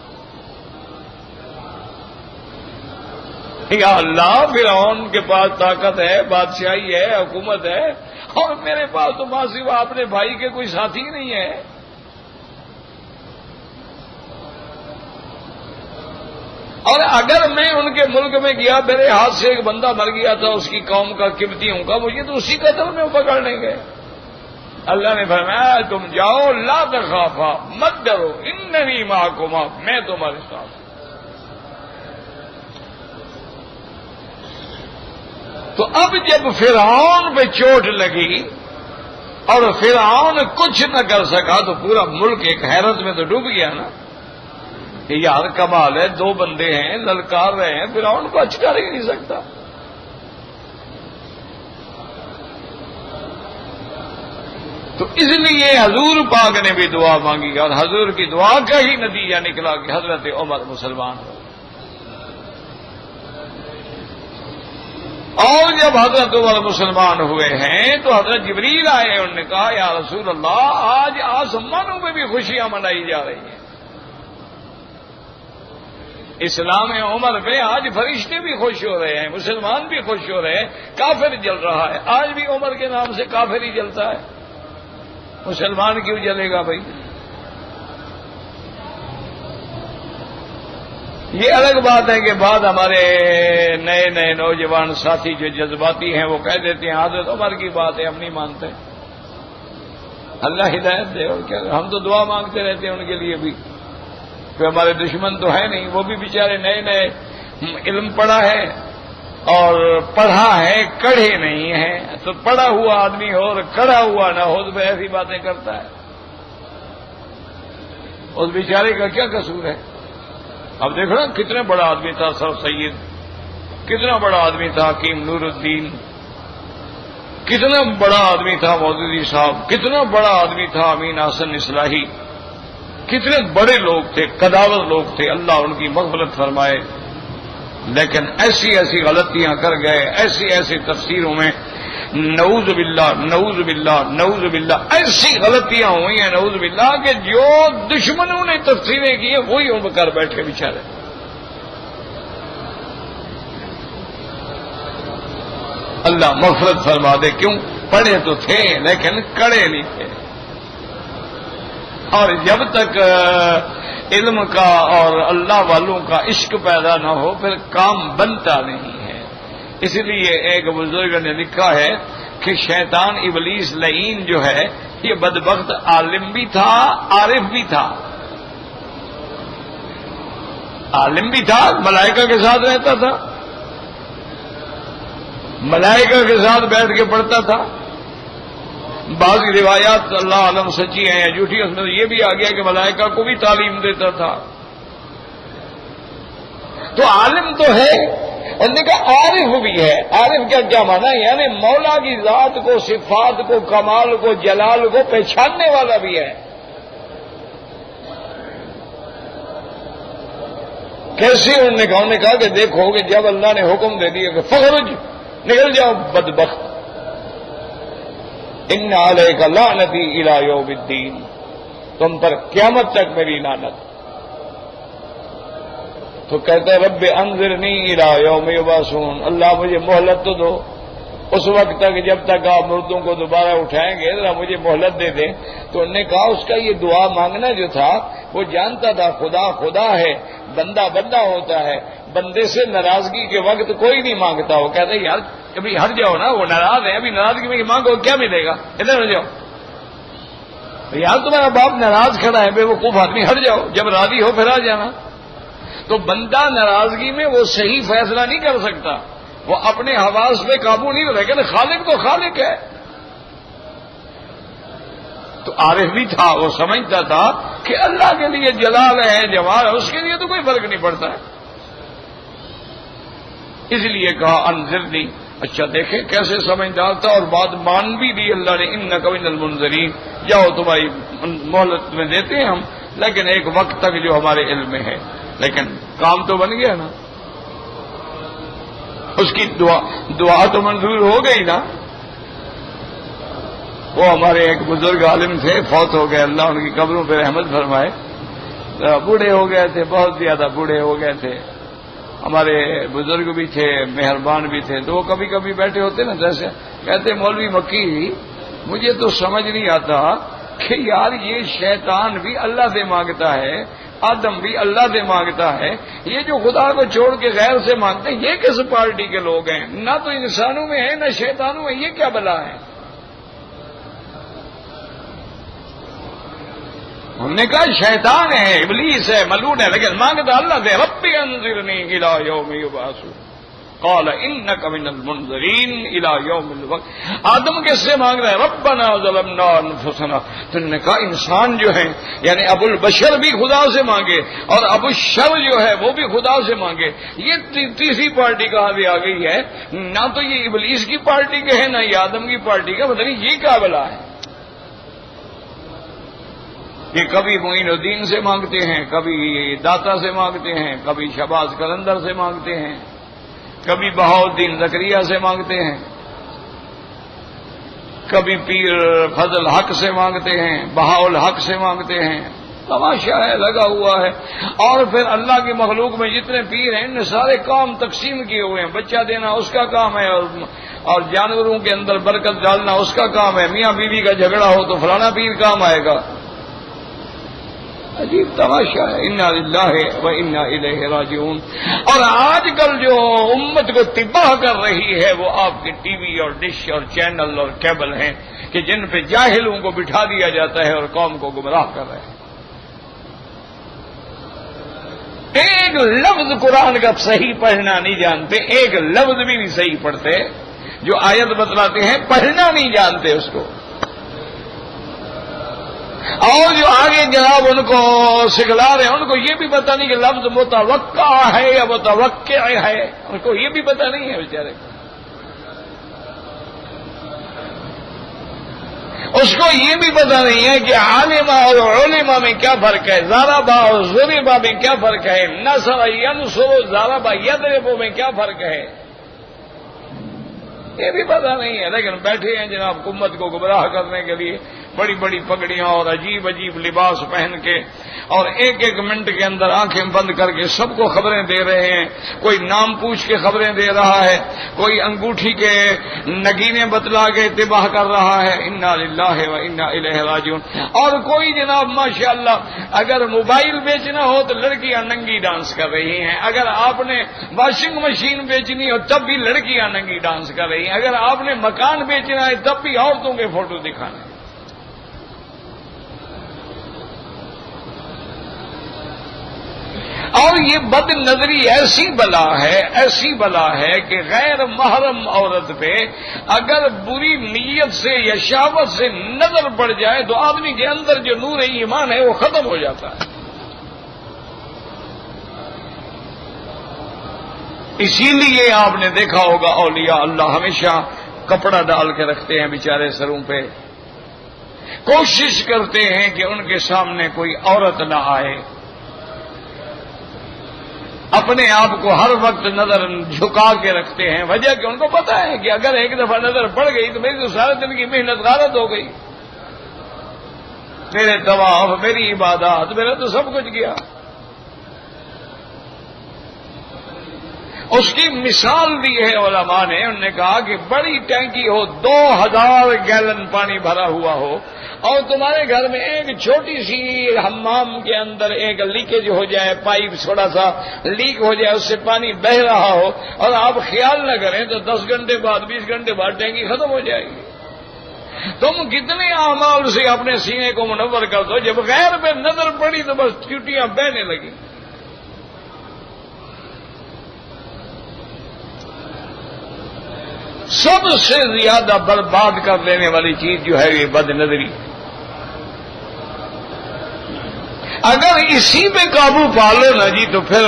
یا اللہ فرعون کے پاس طاقت ہے, بادشاہی ہے, حکومت ہے, اور میرے پاس تو ماں سوا اپنے بھائی کے کوئی ساتھی نہیں ہے. اور اگر میں ان کے ملک میں گیا, میرے ہاتھ سے ایک بندہ مر گیا تھا, اس کی قوم کا قبطی ہوں کا, مجھے تو اسی قتل میں پکڑ لیں گے. اللہ نے فرمایا تم جاؤ, لا تخافا, مت ڈرو, اننی معکما, میں تمہارے ساتھ. تو اب جب فرعون پہ چوٹ لگی اور فرعون کچھ نہ کر سکا تو پورا ملک ایک حیرت میں تو ڈوب گیا نا کہ یار کمال ہے, دو بندے ہیں للکار رہے ہیں, فرعون کو اچکار ہی نہیں سکتا. تو اس لیے حضور پاک نے بھی دعا مانگی اور حضور کی دعا کا ہی نتیجہ نکلا کہ حضرت عمر مسلمان ہو. اور جب حضرت عمر مسلمان ہوئے ہیں تو حضرت جبریل آئے, انہوں نے کہا یا رسول اللہ آج آسمانوں میں بھی خوشیاں منائی جا رہی ہیں. اسلام عمر پہ آج فرشتے بھی خوش ہو رہے ہیں، مسلمان بھی خوش ہو رہے ہیں، کافر جل رہا ہے۔ آج بھی عمر کے نام سے کافر ہی جلتا ہے، مسلمان کیوں جلے گا بھائی؟ یہ الگ بات ہے کہ بعد ہمارے نئے نئے نوجوان ساتھی جو جذباتی ہیں وہ کہہ دیتے ہیں حضرت عمر کی بات ہے، ہم نہیں مانتے۔ اللہ ہدایت دے، اور کیا، ہم تو دعا مانگتے رہتے ہیں ان کے لیے بھی، کہ ہمارے دشمن تو ہے نہیں، وہ بھی بیچارے نئے نئے علم پڑھا ہے اور پڑھا ہے، کڑھے نہیں ہیں، تو پڑھا ہوا آدمی ہو اور کڑھا ہوا نہ ہو تو ایسی باتیں کرتا ہے، اس بیچارے کا کیا قصور ہے؟ اب دیکھو نا کتنا بڑا آدمی تھا سر سید، کتنا بڑا آدمی تھا حکیم نور الدین، کتنا بڑا آدمی تھا مودودی صاحب، کتنا بڑا آدمی تھا امین حسن اصلاحی، کتنے بڑے لوگ تھے، قداور لوگ تھے، اللہ ان کی مغفرت فرمائے، لیکن ایسی ایسی غلطیاں کر گئے، ایسی ایسی تفسیروں میں نعوذ باللہ نعوذ باللہ نعوذ باللہ ایسی غلطیاں ہوئی ہیں نعوذ باللہ کہ جو دشمنوں نے تفسیریں کی ہیں وہی ان کر بیٹھے بیچارے۔ اللہ مغفرت فرما دے، کیوں؟ پڑھے تو تھے لیکن کڑے نہیں تھے، اور جب تک علم کا اور اللہ والوں کا عشق پیدا نہ ہو پھر کام بنتا نہیں ہے۔ اس لیے ایک بزرگ نے لکھا ہے کہ شیطان ابلیس لعین جو ہے یہ بدبخت عالم بھی تھا، عارف بھی تھا، عالم بھی تھا، ملائکہ کے ساتھ رہتا تھا، ملائکہ کے ساتھ بیٹھ کے پڑھتا تھا، بعض روایات اللہ عالم سچی ہیں یا جھوٹی، اس میں یہ بھی آ گیا کہ ملائکہ کو بھی تعلیم دیتا تھا، تو عالم تو ہے، اور نے کہا عارف بھی ہے۔ عارف کا کیا مانا؟ یعنی مولا کی ذات کو، صفات کو، کمال کو، جلال کو پہچاننے والا بھی ہے۔ کیسے انہوں نے کہا کہ دیکھو کہ جب اللہ نے حکم دے دیا کہ فخرج، نکل جاؤ بدبخت، ان علیک لعنتی الی یوم الدین، تم پر قیامت تک میری لعنت۔ تو کہتا ہے رب انظرنی الی یوم یبعثون، اللہ مجھے مہلت تو دو اس وقت تک جب تک آپ مردوں کو دوبارہ اٹھائیں گے، ذرا مجھے مہلت دے دیں۔ تو انہوں نے کہا اس کا یہ دعا مانگنا جو تھا وہ جانتا تھا خدا خدا ہے، بندہ بندہ ہوتا ہے، بندے سے ناراضگی کے وقت کوئی نہیں مانگتا۔ وہ کہتا ہے یار ابھی ہٹ جاؤ نا، وہ ناراض ہے، ابھی ناراضگی میں مانگو کیا ملے گا، ادھر ہٹ جاؤ یار، تمہارا باپ ناراض کھڑا ہے، بے وقوف آدمی، ہٹ جاؤ، جب راضی ہو پھر آ جانا۔ تو بندہ ناراضگی میں وہ صحیح فیصلہ نہیں کر سکتا، وہ اپنے حواس پہ قابو نہیں رہے، لیکن خالق تو خالق ہے۔ تو عارف بھی تھا، وہ سمجھتا تھا کہ اللہ کے لیے جلال ہے، جمال ہے، اس کے لیے تو کوئی فرق نہیں پڑتا ہے، اس لیے کہا انذرنی۔ اچھا دیکھیں کیسے سمجھدار تھا، اور بات مان بھی دی اللہ نے، انک من المنذرین، جاؤ تمہاری مہلت میں دیتے ہیں ہم، لیکن ایک وقت تک جو ہمارے علم میں ہے، لیکن کام تو بن گیا نا، اس کی دعا تو منظور ہو گئی نا۔ وہ ہمارے ایک بزرگ عالم تھے، فوت ہو گئے، اللہ ان کی قبروں پہ رحمت فرمائے، بوڑھے ہو گئے تھے، بہت زیادہ بوڑھے ہو گئے تھے، ہمارے بزرگ بھی تھے، مہربان بھی تھے، تو وہ کبھی کبھی بیٹھے ہوتے نا، جیسے کہتے مولوی مکی مجھے تو سمجھ نہیں آتا کہ یار یہ شیطان بھی اللہ سے مانگتا ہے، آدم بھی اللہ سے مانگتا ہے، یہ جو خدا کو چھوڑ کے غیر سے مانگتے ہیں یہ کس پارٹی کے لوگ ہیں؟ نہ تو انسانوں میں ہے نہ شیطانوں میں، یہ کیا بلا ہے؟ ہم نے کہا شیطان ہے، ابلیس ہے، ملعون ہے، لیکن مانگتا اللہ سے، رب انظرنی الی یوم یبعثون، قال انک من المنذرین الی یوم الوقت۔ آدم کس سے مانگ رہا ہے؟ ربنا ظلمنا انفسنا۔ تو انہوں نے کہا انسان جو ہے یعنی ابو البشر بھی خدا سے مانگے اور ابو الشر جو ہے وہ بھی خدا سے مانگے، یہ تیسری پارٹی کہاں بھی آ گئی ہے، نہ تو یہ ابلیس کی پارٹی کے ہے نہ یہ آدم کی پارٹی کا، پتہ نہیں یہ کیا بلا ہے۔ یہ کبھی معین الدین سے مانگتے ہیں، کبھی داتا سے مانگتے ہیں، کبھی شہباز قلندر سے مانگتے ہیں، کبھی بہاؤالدین زکریا سے مانگتے ہیں، کبھی پیر فضل حق سے مانگتے ہیں، بہاء الحق سے مانگتے ہیں، تماشا ہے لگا ہوا ہے. اور پھر اللہ کی مخلوق میں جتنے پیر ہیں ان نے سارے کام تقسیم کیے ہوئے ہیں. بچہ دینا اس کا کام ہے, اور جانوروں کے اندر برکت ڈالنا اس کا کام ہے. میاں بیوی کا جھگڑا ہو تو فلانا پیر کام آئے گا. عجیب تماشا ہے. انا للہ و انا الیہ راجعون. اور آج کل جو امت کو تباہ کر رہی ہے وہ آپ کے ٹی وی اور ڈش اور چینل اور کیبل ہیں کہ جن پہ جاہلوں کو بٹھا دیا جاتا ہے اور قوم کو گمراہ کر رہے ہیں. ایک لفظ قرآن کا صحیح پڑھنا نہیں جانتے, ایک لفظ بھی نہیں صحیح پڑھتے. جو آیت بتلاتے ہیں پڑھنا نہیں جانتے اس کو. اور جو آگے جناب ان کو سکھلا رہے ہیں ان کو یہ بھی پتہ نہیں کہ لفظ متوقع ہے یا متوقع ہے, ان کو یہ بھی پتہ نہیں ہے بیچارے کو. اس کو یہ بھی پتہ نہیں ہے کہ عالمہ اور علماء میں کیا فرق ہے, ضربہ اور ضربہ میں کیا فرق ہے, نصر ینصر ضربہ یضرب میں کیا فرق ہے, یہ بھی پتہ نہیں ہے. لیکن بیٹھے ہیں جناب حکومت کو گمراہ کرنے کے لیے بڑی بڑی پگڑیاں اور عجیب عجیب لباس پہن کے, اور ایک ایک منٹ کے اندر آنکھیں بند کر کے سب کو خبریں دے رہے ہیں. کوئی نام پوچھ کے خبریں دے رہا ہے, کوئی انگوٹھی کے نگینے بتلا کے تباہ کر رہا ہے. انا للہ و انا الیہ راجعون. اور کوئی جناب ماشاءاللہ اگر موبائل بیچنا ہو تو لڑکیاں ننگی ڈانس کر رہی ہیں, اگر آپ نے واشنگ مشین بیچنی ہو تب بھی لڑکیاں ننگی ڈانس کر رہی ہیں, اگر آپ نے مکان بیچنا ہے تب بھی عورتوں کے فوٹو دکھانے. اور یہ بد نظری ایسی بلا ہے, ایسی بلا ہے کہ غیر محرم عورت پہ اگر بری نیت سے یا شہوت سے نظر پڑ جائے تو آدمی کے اندر جو نور ایمان ہے وہ ختم ہو جاتا ہے. اسی لیے آپ نے دیکھا ہوگا اولیاء اللہ ہمیشہ کپڑا ڈال کے رکھتے ہیں بیچارے سروں پہ, کوشش کرتے ہیں کہ ان کے سامنے کوئی عورت نہ آئے. اپنے آپ کو ہر وقت نظر جھکا کے رکھتے ہیں, وجہ کہ ان کو پتا ہے کہ اگر ایک دفعہ نظر پڑ گئی تو میری تو سارے دن کی محنت غارت ہو گئی, میرے طواف, میری عبادات, میرا تو سب کچھ گیا. اس کی مثال دی ہے علماء نے, انہوں نے کہا کہ بڑی ٹینکی ہو 2000 گیلن پانی بھرا ہوا ہو اور تمہارے گھر میں ایک چھوٹی سی حمام کے اندر ایک لیکیج ہو جائے, پائپ تھوڑا سا لیک ہو جائے, اس سے پانی بہہ رہا ہو اور آپ خیال نہ کریں تو 10 گھنٹے بعد 20 گھنٹے بعد ٹینکی ختم ہو جائے گی. تم کتنے اعمال سے اپنے سینے کو منور کر دو, جب غیر پہ نظر پڑی تو بس چوٹیاں بہنے لگی. سب سے زیادہ برباد کر دینے والی چیز جو ہے یہ بد نظری. اگر اسی پہ قابو پالو نا جی تو پھر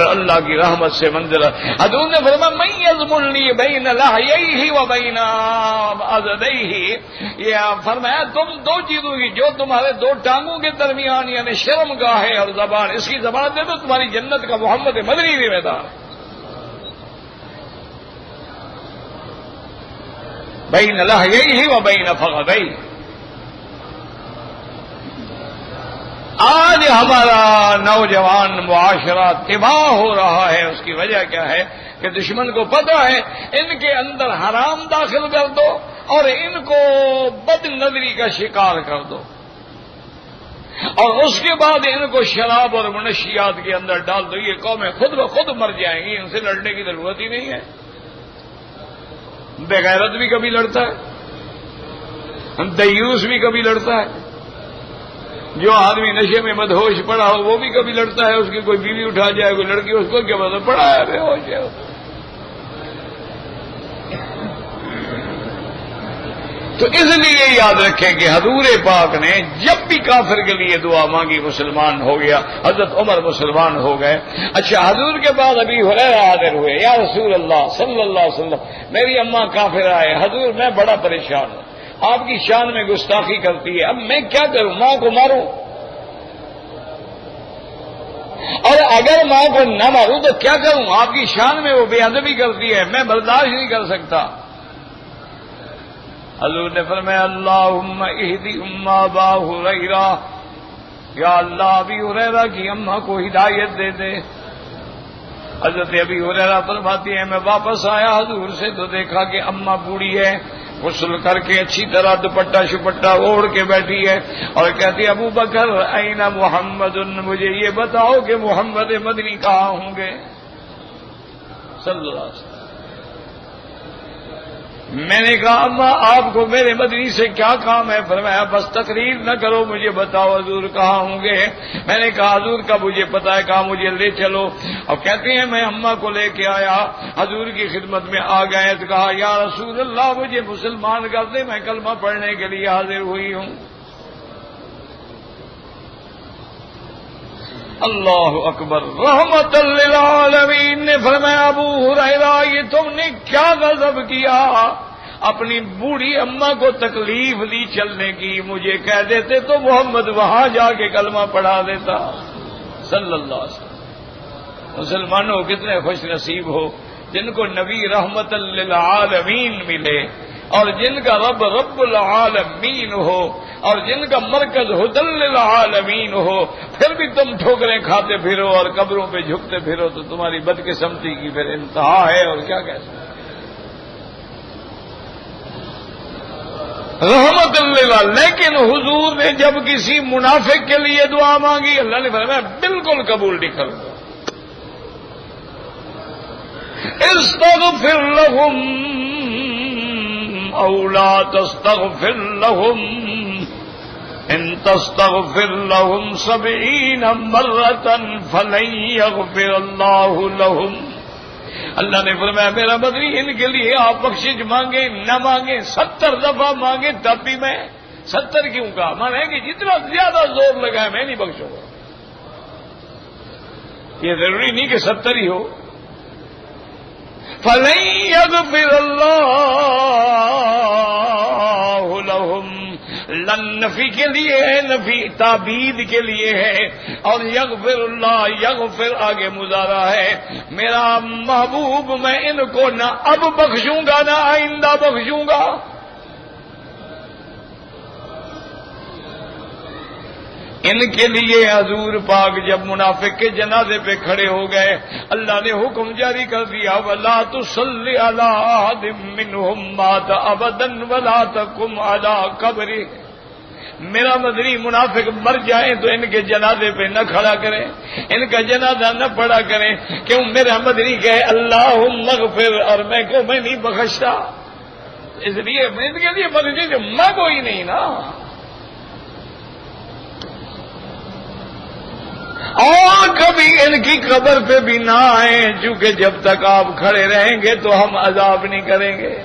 اللہ کی رحمت سے منزل. حضور نے فرمایا من یضمن لی بین لحییہ و بین عضدیہ, یہ فرمایا تم دو چیزوں کی جو تمہارے دو ٹانگوں کے درمیان یعنی شرم گاہ ہے اور زبان, اس کی زبان دے دو تمہاری جنت کا محمد مدنی ذمہ دار ہے. بین لحییہ و بین فخذیہ. آج ہمارا نوجوان معاشرہ تباہ ہو رہا ہے, اس کی وجہ کیا ہے کہ دشمن کو پتہ ہے ان کے اندر حرام داخل کر دو اور ان کو بد نظری کا شکار کر دو, اور اس کے بعد ان کو شراب اور منشیات کے اندر ڈال دو. یہ قومیں خود بخود مر جائیں گی, ان سے لڑنے کی ضرورت ہی نہیں ہے. بے غیرت بھی کبھی لڑتا ہے, دیوس بھی کبھی لڑتا ہے, جو آدمی نشے میں مدہوش پڑا ہو وہ بھی کبھی لڑتا ہے. اس کی کوئی بیوی اٹھا جائے, کوئی لڑکی, اس کو کیا پتا پڑا ہے بے ہوش ہے. تو اس لیے یاد رکھیں کہ حضور پاک نے جب بھی کافر کے لیے دعا مانگی مسلمان ہو گیا. حضرت عمر مسلمان ہو گئے. اچھا حضور کے بعد ابھی ہریرہ حاضر ہوئے, یا رسول اللہ صلی اللہ علیہ وسلم میری اماں کافر آئے, حضور میں بڑا پریشان ہوں, آپ کی شان میں گستاخی کرتی ہے, اب میں کیا کروں, ماں کو ماروں؟ اور اگر ماں کو نہ ماروں تو کیا کروں, آپ کی شان میں وہ بے ادبی کرتی ہے, میں برداشت نہیں کر سکتا. حضور نے فرمایا اللہم اہدی ام ابا ہریرہ, یا اللہ ابی ہریرہ کی اماں کو ہدایت دے دے۔ حضرت ابی ہریرہ فرماتی ہیں میں واپس آیا حضور سے تو دیکھا کہ اماں بوڑھی ہے، غسل کر کے اچھی طرح دوپٹہ شپٹہ اوڑھ کے بیٹھی ہے اور کہتی ابو بکر این محمد، مجھے یہ بتاؤ کہ محمد مدنی کہاں ہوں گے صلی اللہ علیہ وسلم۔ میں نے کہا اماں آپ کو میرے مدنی سے کیا کام ہے؟ فرمایا بس تقریر نہ کرو، مجھے بتاؤ حضور کہاں ہوں گے۔ میں نے کہا حضور کا مجھے پتا ہے، کہا مجھے لے چلو۔ اور کہتے ہیں میں اماں کو لے کے آیا، حضور کی خدمت میں آ گئے تو کہا یا رسول اللہ مجھے مسلمان کر دے، میں کلمہ پڑھنے کے لیے حاضر ہوئی ہوں۔ اللہ اکبر۔ رحمت للعالمین نے فرمایا ابو ہریرہ یہ تم نے کیا غضب کیا؟ اپنی بوڑھی اماں کو تکلیف دی چلنے کی، مجھے کہہ دیتے تو محمد وہاں جا کے کلمہ پڑھا دیتا صلی اللہ علیہ وسلم۔ مسلمانوں کتنے خوش نصیب ہو جن کو نبی رحمت للعالمین ملے اور جن کا رب رب العالمین ہو اور جن کا مرکز ہدی للعالمین ہو، پھر بھی تم ٹھوکریں کھاتے پھرو اور قبروں پہ جھکتے پھرو تو تمہاری بدقسمتی کی پھر انتہا ہے۔ اور کیا کہہ سکتے رحمت اللہ۔ لیکن حضور نے جب کسی منافق کے لیے دعا مانگی اللہ نے فرمایا بالکل قبول نہیں کروں گا۔ استغفر لهم او لا تستغفر لهم ان تستغفر لهم 70 مرة فلن يغفر الله لهم۔ اللہ نے فرمایا میرا مدنی ان کے لیے آپ بخشش مانگے نہ مانگے 70 دفعہ مانگے تب بھی میں 70 کیوں کہا؟ مانا ہے کہ جتنا زیادہ زور لگا ہے میں نہیں بخشوں گا۔ یہ ضروری نہیں کہ 70 ہی ہو۔ فَلَن يَغْفِرَ اللَّهُ لَهُمْ، لن نفی کے لیے ہے، نفی تعبید کے لیے ہے، اور یغفر اللہ یغفر آگے مضارع ہے۔ میرا محبوب میں ان کو نہ اب بخشوں گا نہ آئندہ بخشوں گا۔ ان کے لیے حضور پاک جب منافق کے جنازے پہ کھڑے ہو گئے اللہ نے حکم جاری کر دیا وَلَا تُصَلِّ عَلَىٰ أَحَدٍ مِّنْهُمْ مَاتَ أَبَدًا وَلَا تَقُمْ عَلَىٰ قَبْرِهِ۔ میرا مدنی منافق مر جائیں تو ان کے جنازے پہ نہ کھڑا کریں، ان کا جنازہ نہ پڑھا کریں، کیوں میرا مدنی کہے اللہم اغفر اور میں کو میں نہیں بخشتا، اس لیے میں ان کے لیے مدنی سے میں کوئی نہیں نا۔ اور کبھی ان کی قبر پہ بھی نہ آئیں، چونکہ جب تک آپ کھڑے رہیں گے تو ہم عذاب نہیں کریں گے۔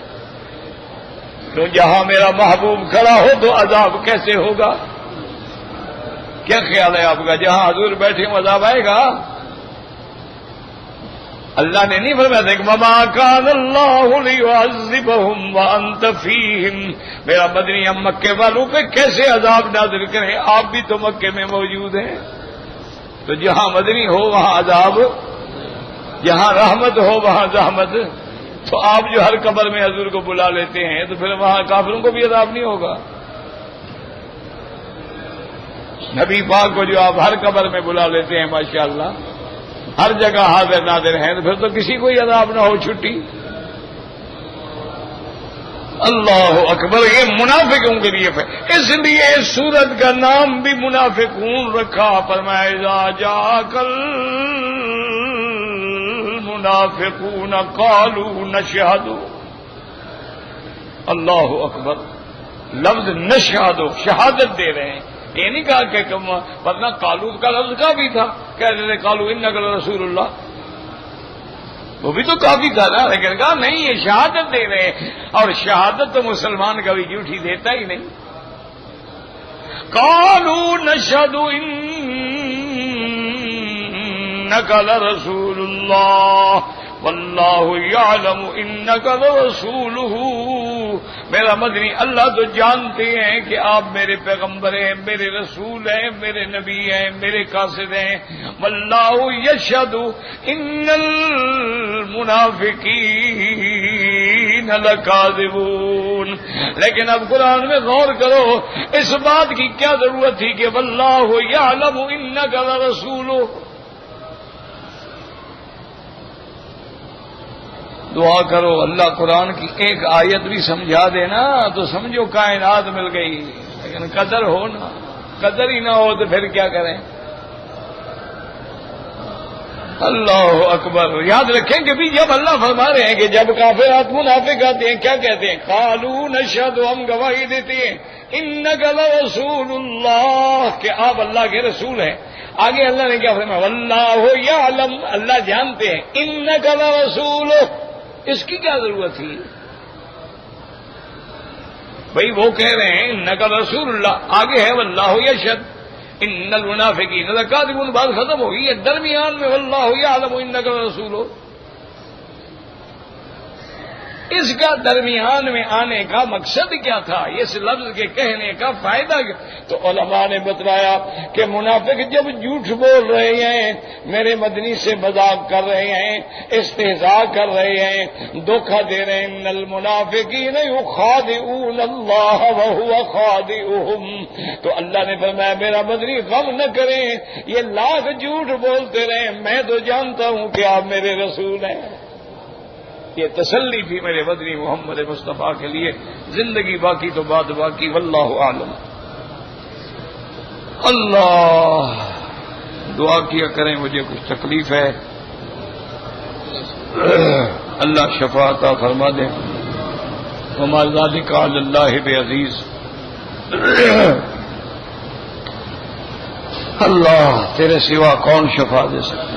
تو جہاں میرا محبوب کھڑا ہو تو عذاب کیسے ہوگا؟ کیا خیال ہے آپ کا؟ جہاں حضور بیٹھے ہوں عذاب آئے گا؟ اللہ نے نہیں فرمایا دیکھ وَمَا كَانَ اللَّهُ لِيُعَذِّبَهُمْ وَأَنْتَ فِيهِمْ، میرا مدنی ہم مکے والوں پہ کیسے عذاب نازل کریں، آپ بھی تو مکے میں موجود ہیں۔ تو جہاں مدنی ہو وہاں عذاب، جہاں رحمت ہو وہاں زحمت۔ تو آپ جو ہر قبر میں حضور کو بلا لیتے ہیں تو پھر وہاں کافروں کو بھی عذاب نہیں ہوگا؟ نبی پاک کو جو آپ ہر قبر میں بلا لیتے ہیں ماشاءاللہ، ہر جگہ حاضر ناظر ہیں، تو پھر تو کسی کو ہی عذاب نہ ہو، چھٹی۔ اللہ اکبر۔ یہ منافقوں کے لیے اس لیے سورت کا نام بھی منافقون رکھا۔ فرمایا اذا جاءك المنافقون قالوا نشهد، اللہ اکبر۔ لفظ نشهد شہادت دے رہے ہیں، یہ نہیں کہا کہ ورنہ قالوا کا لفظ کا بھی تھا، کہہ رہے تھے قالوا انک لرسول اللہ، وہ بھی تو کافی تھا نا، لیکن کہا نہیں یہ شہادت دے رہے ہیں، اور شہادت تو مسلمان کبھی جھوٹی دیتا ہی نہیں۔ قالوا نشهد انک لرسول اللہ واللہ یعلم انک لرسولہ۔ میرا مدنی اللہ تو جانتے ہیں کہ آپ میرے پیغمبر ہیں، میرے رسول ہیں، میرے نبی ہیں، میرے قاصد ہیں۔ واللہ یشہد ان المنافقین لکاذبون. لیکن اب قرآن میں غور کرو، اس بات کی کیا ضرورت تھی کہ واللہ یعلم انک لرسولہ. دعا کرو اللہ قرآن کی ایک آیت بھی سمجھا دینا تو سمجھو کائنات مل گئی. لیکن قدر ہو نا، قدر ہی نہ ہو تو پھر کیا کریں. اللہ اکبر. یاد رکھیں کہ بھی جب اللہ فرما رہے ہیں کہ جب کافرات منافق آتے ہیں کیا کہتے ہیں؟ قالوا نشہد، ہم گواہی دیتے ہیں انک لرسول اللہ، کہ آپ اللہ کے رسول ہیں. آگے اللہ نے کیا فرمایا؟ واللہ یعلم، اللہ جانتے ہیں انک لرسول. اس کی کیا ضرورت تھی بھئی؟ وہ کہہ رہے ہیں انک رسول اللہ، آگے ہے واللہ یشہد ان المنافقین لکاذبون، بات ختم ہوگی. یہ درمیان میں واللہ یعلم انک رسول، اس کا درمیان میں آنے کا مقصد کیا تھا؟ اس لفظ کے کہنے کا فائدہ کیا؟ تو علماء نے بتلایا کہ منافق جب جھوٹ بول رہے ہیں، میرے مدنی سے مذاق کر رہے ہیں، استہزاء کر رہے ہیں، دھوکہ دے رہے ہیں، ان المنافقین یخادعون اللہ وہو خادعہم، تو اللہ نے فرمایا میرا مدنی غم نہ کریں، یہ لاکھ جھوٹ بولتے رہے، میں تو جانتا ہوں کہ آپ میرے رسول ہیں. یہ تسلی تھی میرے مدنی محمد مصطفیٰ کے لیے. زندگی باقی تو بات باقی. واللہ اعلم. اللہ دعا کیا کریں، مجھے کچھ تکلیف ہے، اللہ شفا عطا فرما دیں. وما ذلک علی اللہ بعزیز. اللہ تیرے سوا کون شفا دے سکتے؟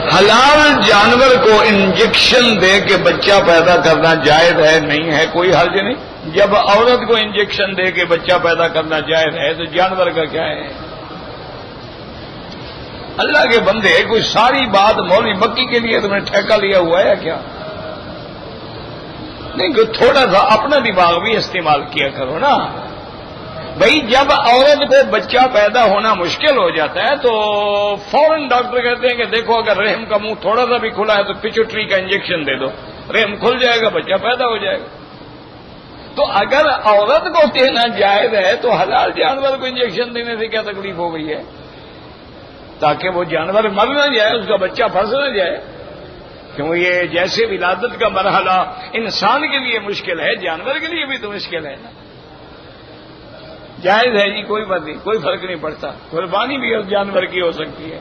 حلال جانور کو انجیکشن دے کے بچہ پیدا کرنا جائز ہے؟ نہیں ہے، کوئی حرج نہیں. جب عورت کو انجیکشن دے کے بچہ پیدا کرنا جائز ہے تو جانور کا کیا ہے؟ اللہ کے بندے، کوئی ساری بات مولوی مکی کے لیے تم نے ٹھیکہ لیا ہوا ہے کیا؟ نہیں، کوئی تھوڑا سا اپنا دماغ بھی استعمال کیا کرو نا بھئی. جب عورت کو بچہ پیدا ہونا مشکل ہو جاتا ہے تو فوراً ڈاکٹر کہتے ہیں کہ دیکھو اگر رحم کا منہ تھوڑا سا بھی کھلا ہے تو پچوٹری کا انجیکشن دے دو، رحم کھل جائے گا، بچہ پیدا ہو جائے گا. تو اگر عورت کو دینا جائز ہے تو حلال جانور کو انجیکشن دینے سے کیا تکلیف ہو گئی ہے؟ تاکہ وہ جانور مر نہ جائے، اس کا بچہ پھنس نہ جائے. کیوں یہ جیسے ولادت کا مرحلہ انسان کے لیے مشکل ہے، جانور کے لیے بھی تو مشکل ہے نا. جائز ہے جی، کوئی بات نہیں، کوئی فرق نہیں پڑتا. قربانی بھی اس جانور کی ہو سکتی ہے.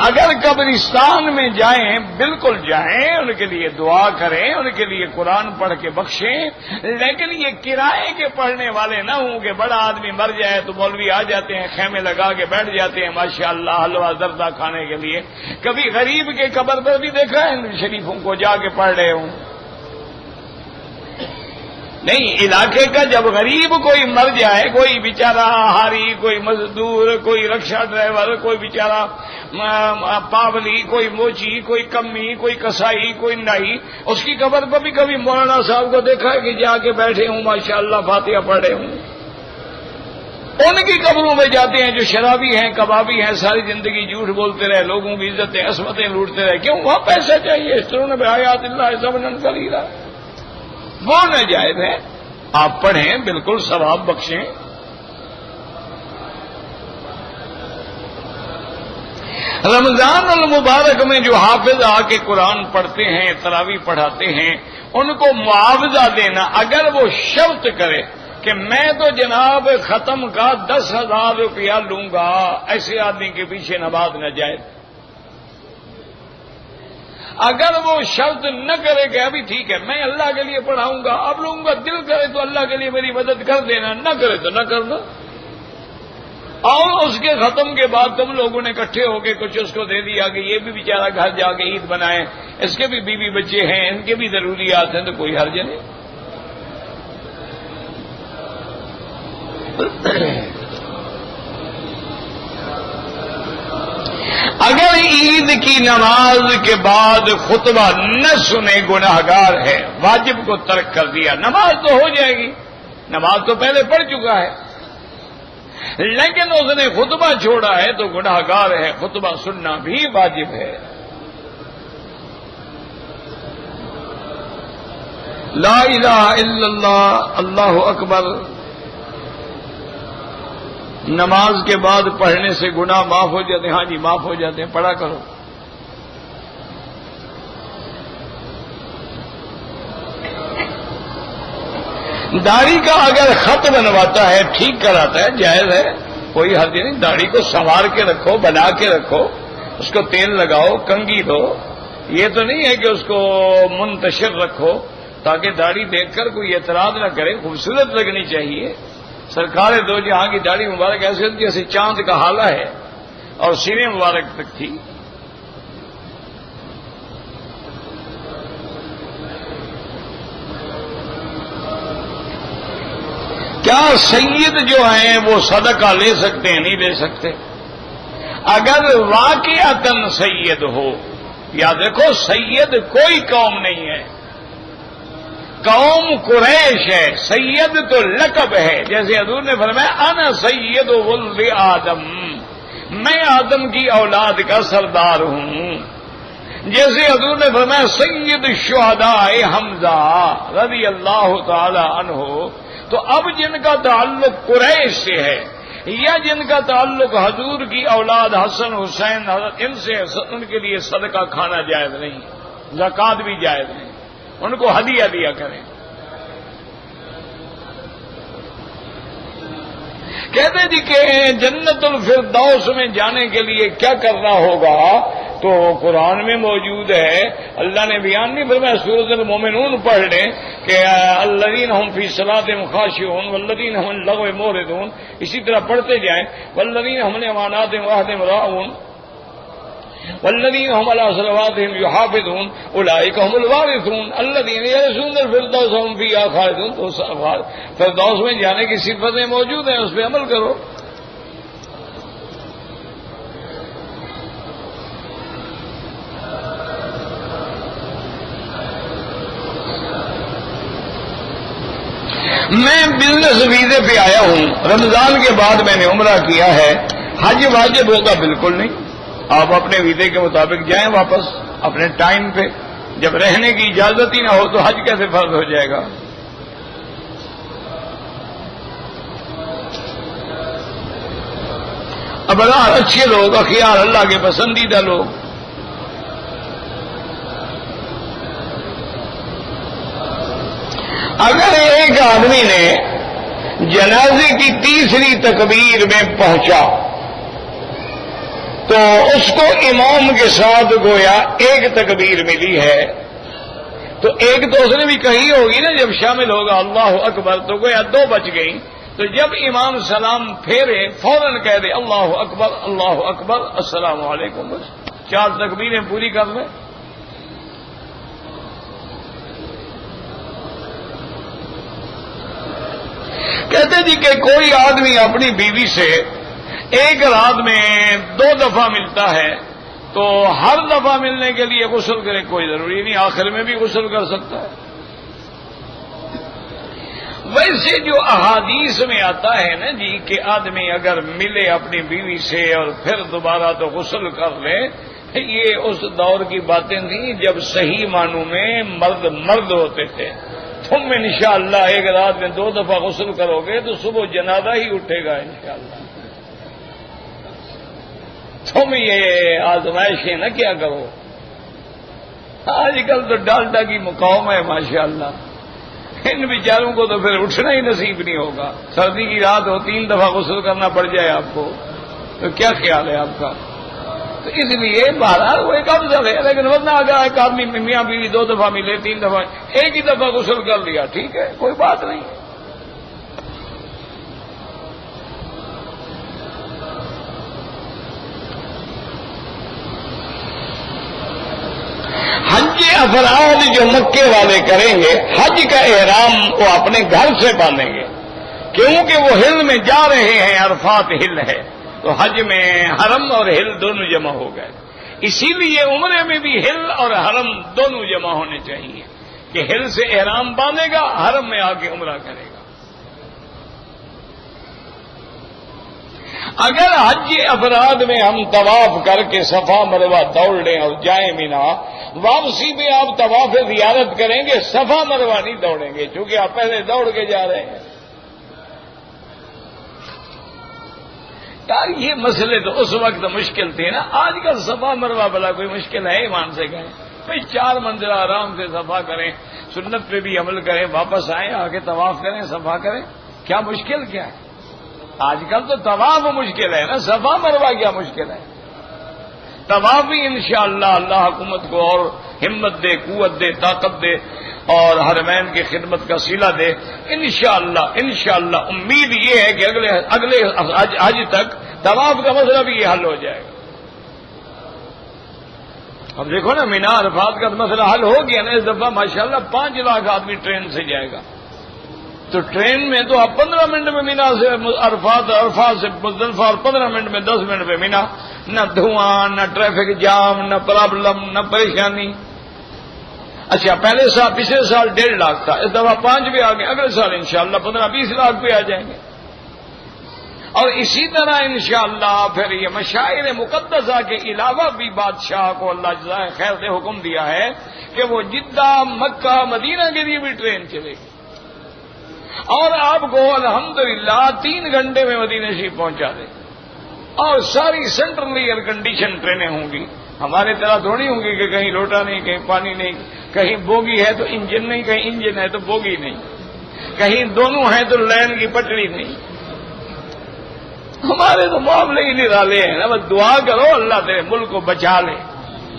اگر قبرستان میں جائیں بالکل جائیں، ان کے لیے دعا کریں، ان کے لیے قرآن پڑھ کے بخشیں، لیکن یہ کرائے کے پڑھنے والے نہ ہوں کہ بڑا آدمی مر جائے تو مولوی آ جاتے ہیں، خیمے لگا کے بیٹھ جاتے ہیں ماشاءاللہ حلوہ زردہ کھانے کے لیے. کبھی غریب کے قبر پر بھی دیکھا ہے شریفوں کو جا کے پڑھ رہے ہوں؟ نہیں، علاقے کا جب غریب کوئی مر جائے، کوئی بیچارہ ہاری، کوئی مزدور، کوئی رکشہ ڈرائیور، کوئی بیچارہ پاولی، کوئی موچی، کوئی کمی، کوئی کسائی، کوئی نائی، اس کی قبر پر بھی کبھی مولانا صاحب کو دیکھا ہے کہ جا کے بیٹھے ہوں ماشاءاللہ فاتحہ پڑھ رہے ہوں؟ ان کی قبروں میں جاتے ہیں جو شرابی ہیں، کبابی ہیں، ساری زندگی جھوٹ بولتے رہے، لوگوں کی عزتیں عصمتیں لوٹتے رہے. کیوں؟ وہاں پیسہ چاہیے. اشترون بآیات اللہ ثمنا قلیلا، وہ ناجائز ہے. آپ پڑھیں، بالکل ثواب بخشیں. رمضان المبارک میں جو حافظ آ کے قرآن پڑھتے ہیں، تراویح پڑھاتے ہیں، ان کو معاوضہ دینا. اگر وہ شرط کرے کہ میں تو جناب ختم کا 10,000 روپیہ لوں گا، ایسے آدمی کے پیچھے نماز نہ جائے. اگر وہ شرط نہ کرے کہ ابھی ٹھیک ہے میں اللہ کے لیے پڑھاؤں گا، اب لوں گا، دل کرے تو اللہ کے لیے میری مدد کر دینا، نہ کرے تو نہ کرنا. اور اس کے ختم کے بعد تم لوگوں نے اکٹھے ہو کے کچھ اس کو دے دیا کہ یہ بھی بیچارہ گھر جا کے عید بنائے، اس کے بھی بیوی بچے ہیں، ان کے بھی ضروریات ہیں، تو کوئی حرج نہیں. اگر عید کی نماز کے بعد خطبہ نہ سنے گناہگار ہے، واجب کو ترک کر دیا. نماز تو ہو جائے گی، نماز تو پہلے پڑھ چکا ہے. لیکن اس نے خطبہ چھوڑا ہے تو گناہ گار ہے، خطبہ سننا بھی واجب ہے۔ لا الہ الا اللہ، اللہ اکبر نماز کے بعد پڑھنے سے گناہ معاف ہو جاتے ہیں۔ ہاں جی معاف ہو جاتے ہیں، پڑھا کرو۔ داڑھی کا اگر خط بنواتا ہے، ٹھیک کراتا ہے، جائز ہے، کوئی حرج نہیں۔ داڑھی کو سنوار کے رکھو، بنا کے رکھو، اس کو تیل لگاؤ، کنگھی دو، یہ تو نہیں ہے کہ اس کو منتشر رکھو تاکہ داڑھی دیکھ کر کوئی اعتراض نہ کرے، خوبصورت لگنی چاہیے۔ سرکار دو جہاں کی داڑھی مبارک ایسے ہوتی جیسے چاند کا حالہ ہے اور سینے مبارک تک تھی۔ کیا سید جو ہیں وہ صدقہ لے سکتے ہیں؟ نہیں لے سکتے۔ اگر واقعتاً سید ہو، یا دیکھو سید کوئی قوم نہیں ہے، قوم قریش ہے، سید تو لقب ہے۔ جیسے حضور نے فرمایا انا سید ولد آدم، میں آدم کی اولاد کا سردار ہوں۔ جیسے حضور نے فرمایا سید الشہداء حمزہ رضی اللہ تعالی عنہ۔ تو اب جن کا تعلق قریش سے ہے یا جن کا تعلق حضور کی اولاد حسن حسین حضرت ان سے، ان کے لیے صدقہ کھانا جائز نہیں، زکوٰۃ بھی جائز نہیں، ان کو ہدیہ دیا کریں۔ کہتے جی کہ جنت الفردوس میں جانے کے لیے کیا کرنا ہوگا؟ تو قرآن میں موجود ہے، اللہ نے بیان نہیں فرمایا، سورۃ المومنون پڑھ لیں کہ الذین هم فی صلاتهم خاشعون والذین هم عن اللغو معرضون، اسی طرح پڑھتے جائیں، والذین هم لاماناتهم وعهدهم راعون والذین هم علی صلواتهم یحافظون اولئک هم الوارثون الذین یرثون الفردوس هم فیہا خالدون۔ تو فردوس میں جانے کی صفتیں موجود ہیں، اس پہ عمل کرو۔ میں بزنس ویزے پہ آیا ہوں، رمضان کے بعد میں نے عمرہ کیا ہے، حج واجب ہوگا؟ بالکل نہیں، آپ اپنے ویزے کے مطابق جائیں واپس اپنے ٹائم پہ۔ جب رہنے کی اجازت ہی نہ ہو تو حج کیسے فرض ہو جائے گا؟ ابرار اچھے لوگ، اخیار اللہ کے پسندیدہ لوگ، اگر ایک آدمی نے جنازے کی تیسری تکبیر میں پہنچا تو اس کو امام کے ساتھ گویا ایک تکبیر ملی ہے، تو ایک تو اس نے بھی کہی ہوگی نا جب شامل ہوگا اللہ اکبر، تو گویا دو بچ گئی۔ تو جب امام سلام پھیرے فوراً کہہ دے اللہ اکبر السلام علیکم، بس 4 تکبیریں پوری کر لیں۔ کہتے جی کہ کوئی آدمی اپنی بیوی سے ایک رات میں 2 دفعہ ملتا ہے، تو ہر دفعہ ملنے کے لیے غسل کرے؟ کوئی ضروری نہیں، آخر میں بھی غسل کر سکتا ہے۔ ویسے جو احادیث میں آتا ہے نا جی کہ آدمی اگر ملے اپنی بیوی سے اور پھر دوبارہ تو غسل کر لے، یہ اس دور کی باتیں تھیں جب صحیح معنوں میں مرد ہوتے تھے۔ تم انشاءاللہ ایک رات میں 2 دفعہ غسل کرو گے تو صبح جنازہ ہی اٹھے گا انشاءاللہ۔ تم یہ آزمائشیں نہ کیا کرو۔ آج کل تو ڈالٹا کی مقام ہے ماشاءاللہ، ان بیچاروں کو تو پھر اٹھنا ہی نصیب نہیں ہوگا۔ سردی کی رات ہو 3 دفعہ غسل کرنا پڑ جائے آپ کو، تو کیا خیال ہے آپ کا؟ تو اس لیے بہرحال وہ ایک افضل ہے، لیکن ورنہ اگر ایک آدمی میاں بیوی 2 دفعہ ملے 3 دفعہ، ایک ہی دفعہ غسل کر لیا، ٹھیک ہے، کوئی بات نہیں۔ حج افراد جو مکے والے کریں گے، حج کا احرام وہ اپنے گھر سے باندھیں گے، کیونکہ وہ ہل میں جا رہے ہیں، عرفات ہل ہے، تو حج میں حرم اور ہل دونوں جمع ہو گئے۔ اسی لیے عمرے میں بھی ہل اور حرم دونوں جمع ہونے چاہیے کہ ہل سے احرام باندھے گا، حرم میں آ کے عمرہ کرے گا۔ اگر حج افراد میں ہم طواف کر کے صفا مروہ دوڑ لیں اور جائیں مینا، واپسی میں آپ طواف زیارت کریں گے، صفا مروہ نہیں دوڑیں گے، چونکہ آپ پہلے دوڑ کے جا رہے ہیں۔ یار یہ مسئلے تو اس وقت مشکل تھے نا، آج کل صفا مروہ بلا کوئی مشکل ہے؟ ایمان سے کہیں بھائی 4 منزل آرام سے صفا کریں، سنت پہ بھی عمل کریں، واپس آئیں، آگے طواف کریں، صفا کریں، کیا مشکل کیا ہے؟ آج کل تو طواف مشکل ہے نا، صفا مروہ کیا مشکل ہے؟ طواف بھی انشاءاللہ اللہ حکومت کو اور ہمت دے، قوت دے، طاقت دے اور حرمین کی خدمت کا صلہ دے، انشاءاللہ امید یہ ہے کہ اگلے حج تک طواف کا مسئلہ بھی یہ حل ہو جائے گا۔ اب دیکھو نا مینا عرفات کا مسئلہ حل ہو گیا نا اس دفعہ، ماشاءاللہ 5 لاکھ آدمی ٹرین سے جائے گا، تو ٹرین میں تو آپ 15 منٹ میں مینا سے عرفات سے مزدلفہ، اور 15 منٹ میں 10 منٹ میں مینا، نہ دھواں، نہ ٹریفک جام، نہ پرابلم، نہ پریشانی۔ اچھا پچھلے سال 1.5 لاکھ تھا، اس دفعہ 5 بھی آ گئے، اگلے سال انشاءاللہ 15-20 لاکھ پہ آ جائیں گے۔ اور اسی طرح انشاءاللہ پھر یہ مشاعر مقدسہ کے علاوہ بھی بادشاہ کو اللہ جزائے خیر سے حکم دیا ہے کہ وہ جدہ، مکہ، مدینہ کے لیے بھی ٹرین چلے گی، اور آپ کو الحمدللہ 3 گھنٹے میں مدینہ شریف پہنچا دے، اور ساری سینٹرلی ایئر کنڈیشن ٹرینیں ہوں گی۔ ہمارے طرح تھوڑی ہوں گی کہ کہیں لوٹا نہیں، کہیں پانی نہیں، کہیں بوگی ہے تو انجن نہیں، کہیں انجن ہے تو بوگی نہیں، کہیں دونوں ہیں تو لین کی پٹڑی نہیں۔ ہمارے تو معاملے ہی نرالے ہیں نا، بس دعا کرو اللہ تیرے ملک کو بچا لے،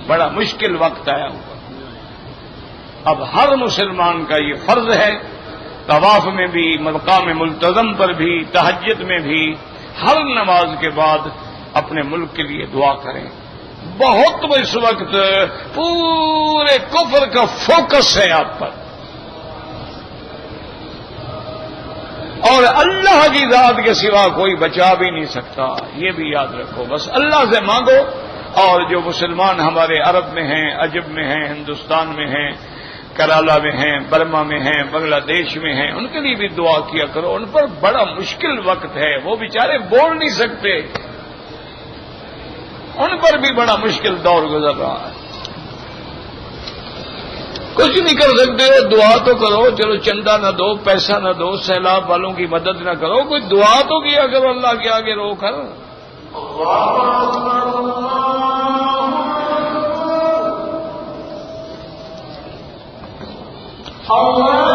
بڑا مشکل وقت آیا ہوا۔ اب ہر مسلمان کا یہ فرض ہے، طواف میں بھی، مقام ملتزم پر بھی، تہجد میں بھی، ہر نماز کے بعد اپنے ملک کے لیے دعا کریں۔ بہت اس وقت پورے کفر کا فوکس ہے آپ پر، اور اللہ کی ذات کے سوا کوئی بچا بھی نہیں سکتا، یہ بھی یاد رکھو۔ بس اللہ سے مانگو، اور جو مسلمان ہمارے عرب میں ہیں، عجب میں ہیں، ہندوستان میں ہیں، کرالا میں ہیں، برما میں ہیں، بنگلہ دیش میں ہیں، ان کے لیے بھی دعا کیا کرو۔ ان پر بڑا مشکل وقت ہے، وہ بیچارے بول نہیں سکتے، ان پر بھی بڑا مشکل دور گزر رہا ہے۔ کچھ نہیں کر سکتے ہو، دعا تو کرو، چلو چندہ نہ دو، پیسہ نہ دو، سیلاب والوں کی مدد نہ کرو، کوئی دعا تو کیا کرو اللہ کے آگے رو کر۔ اللہ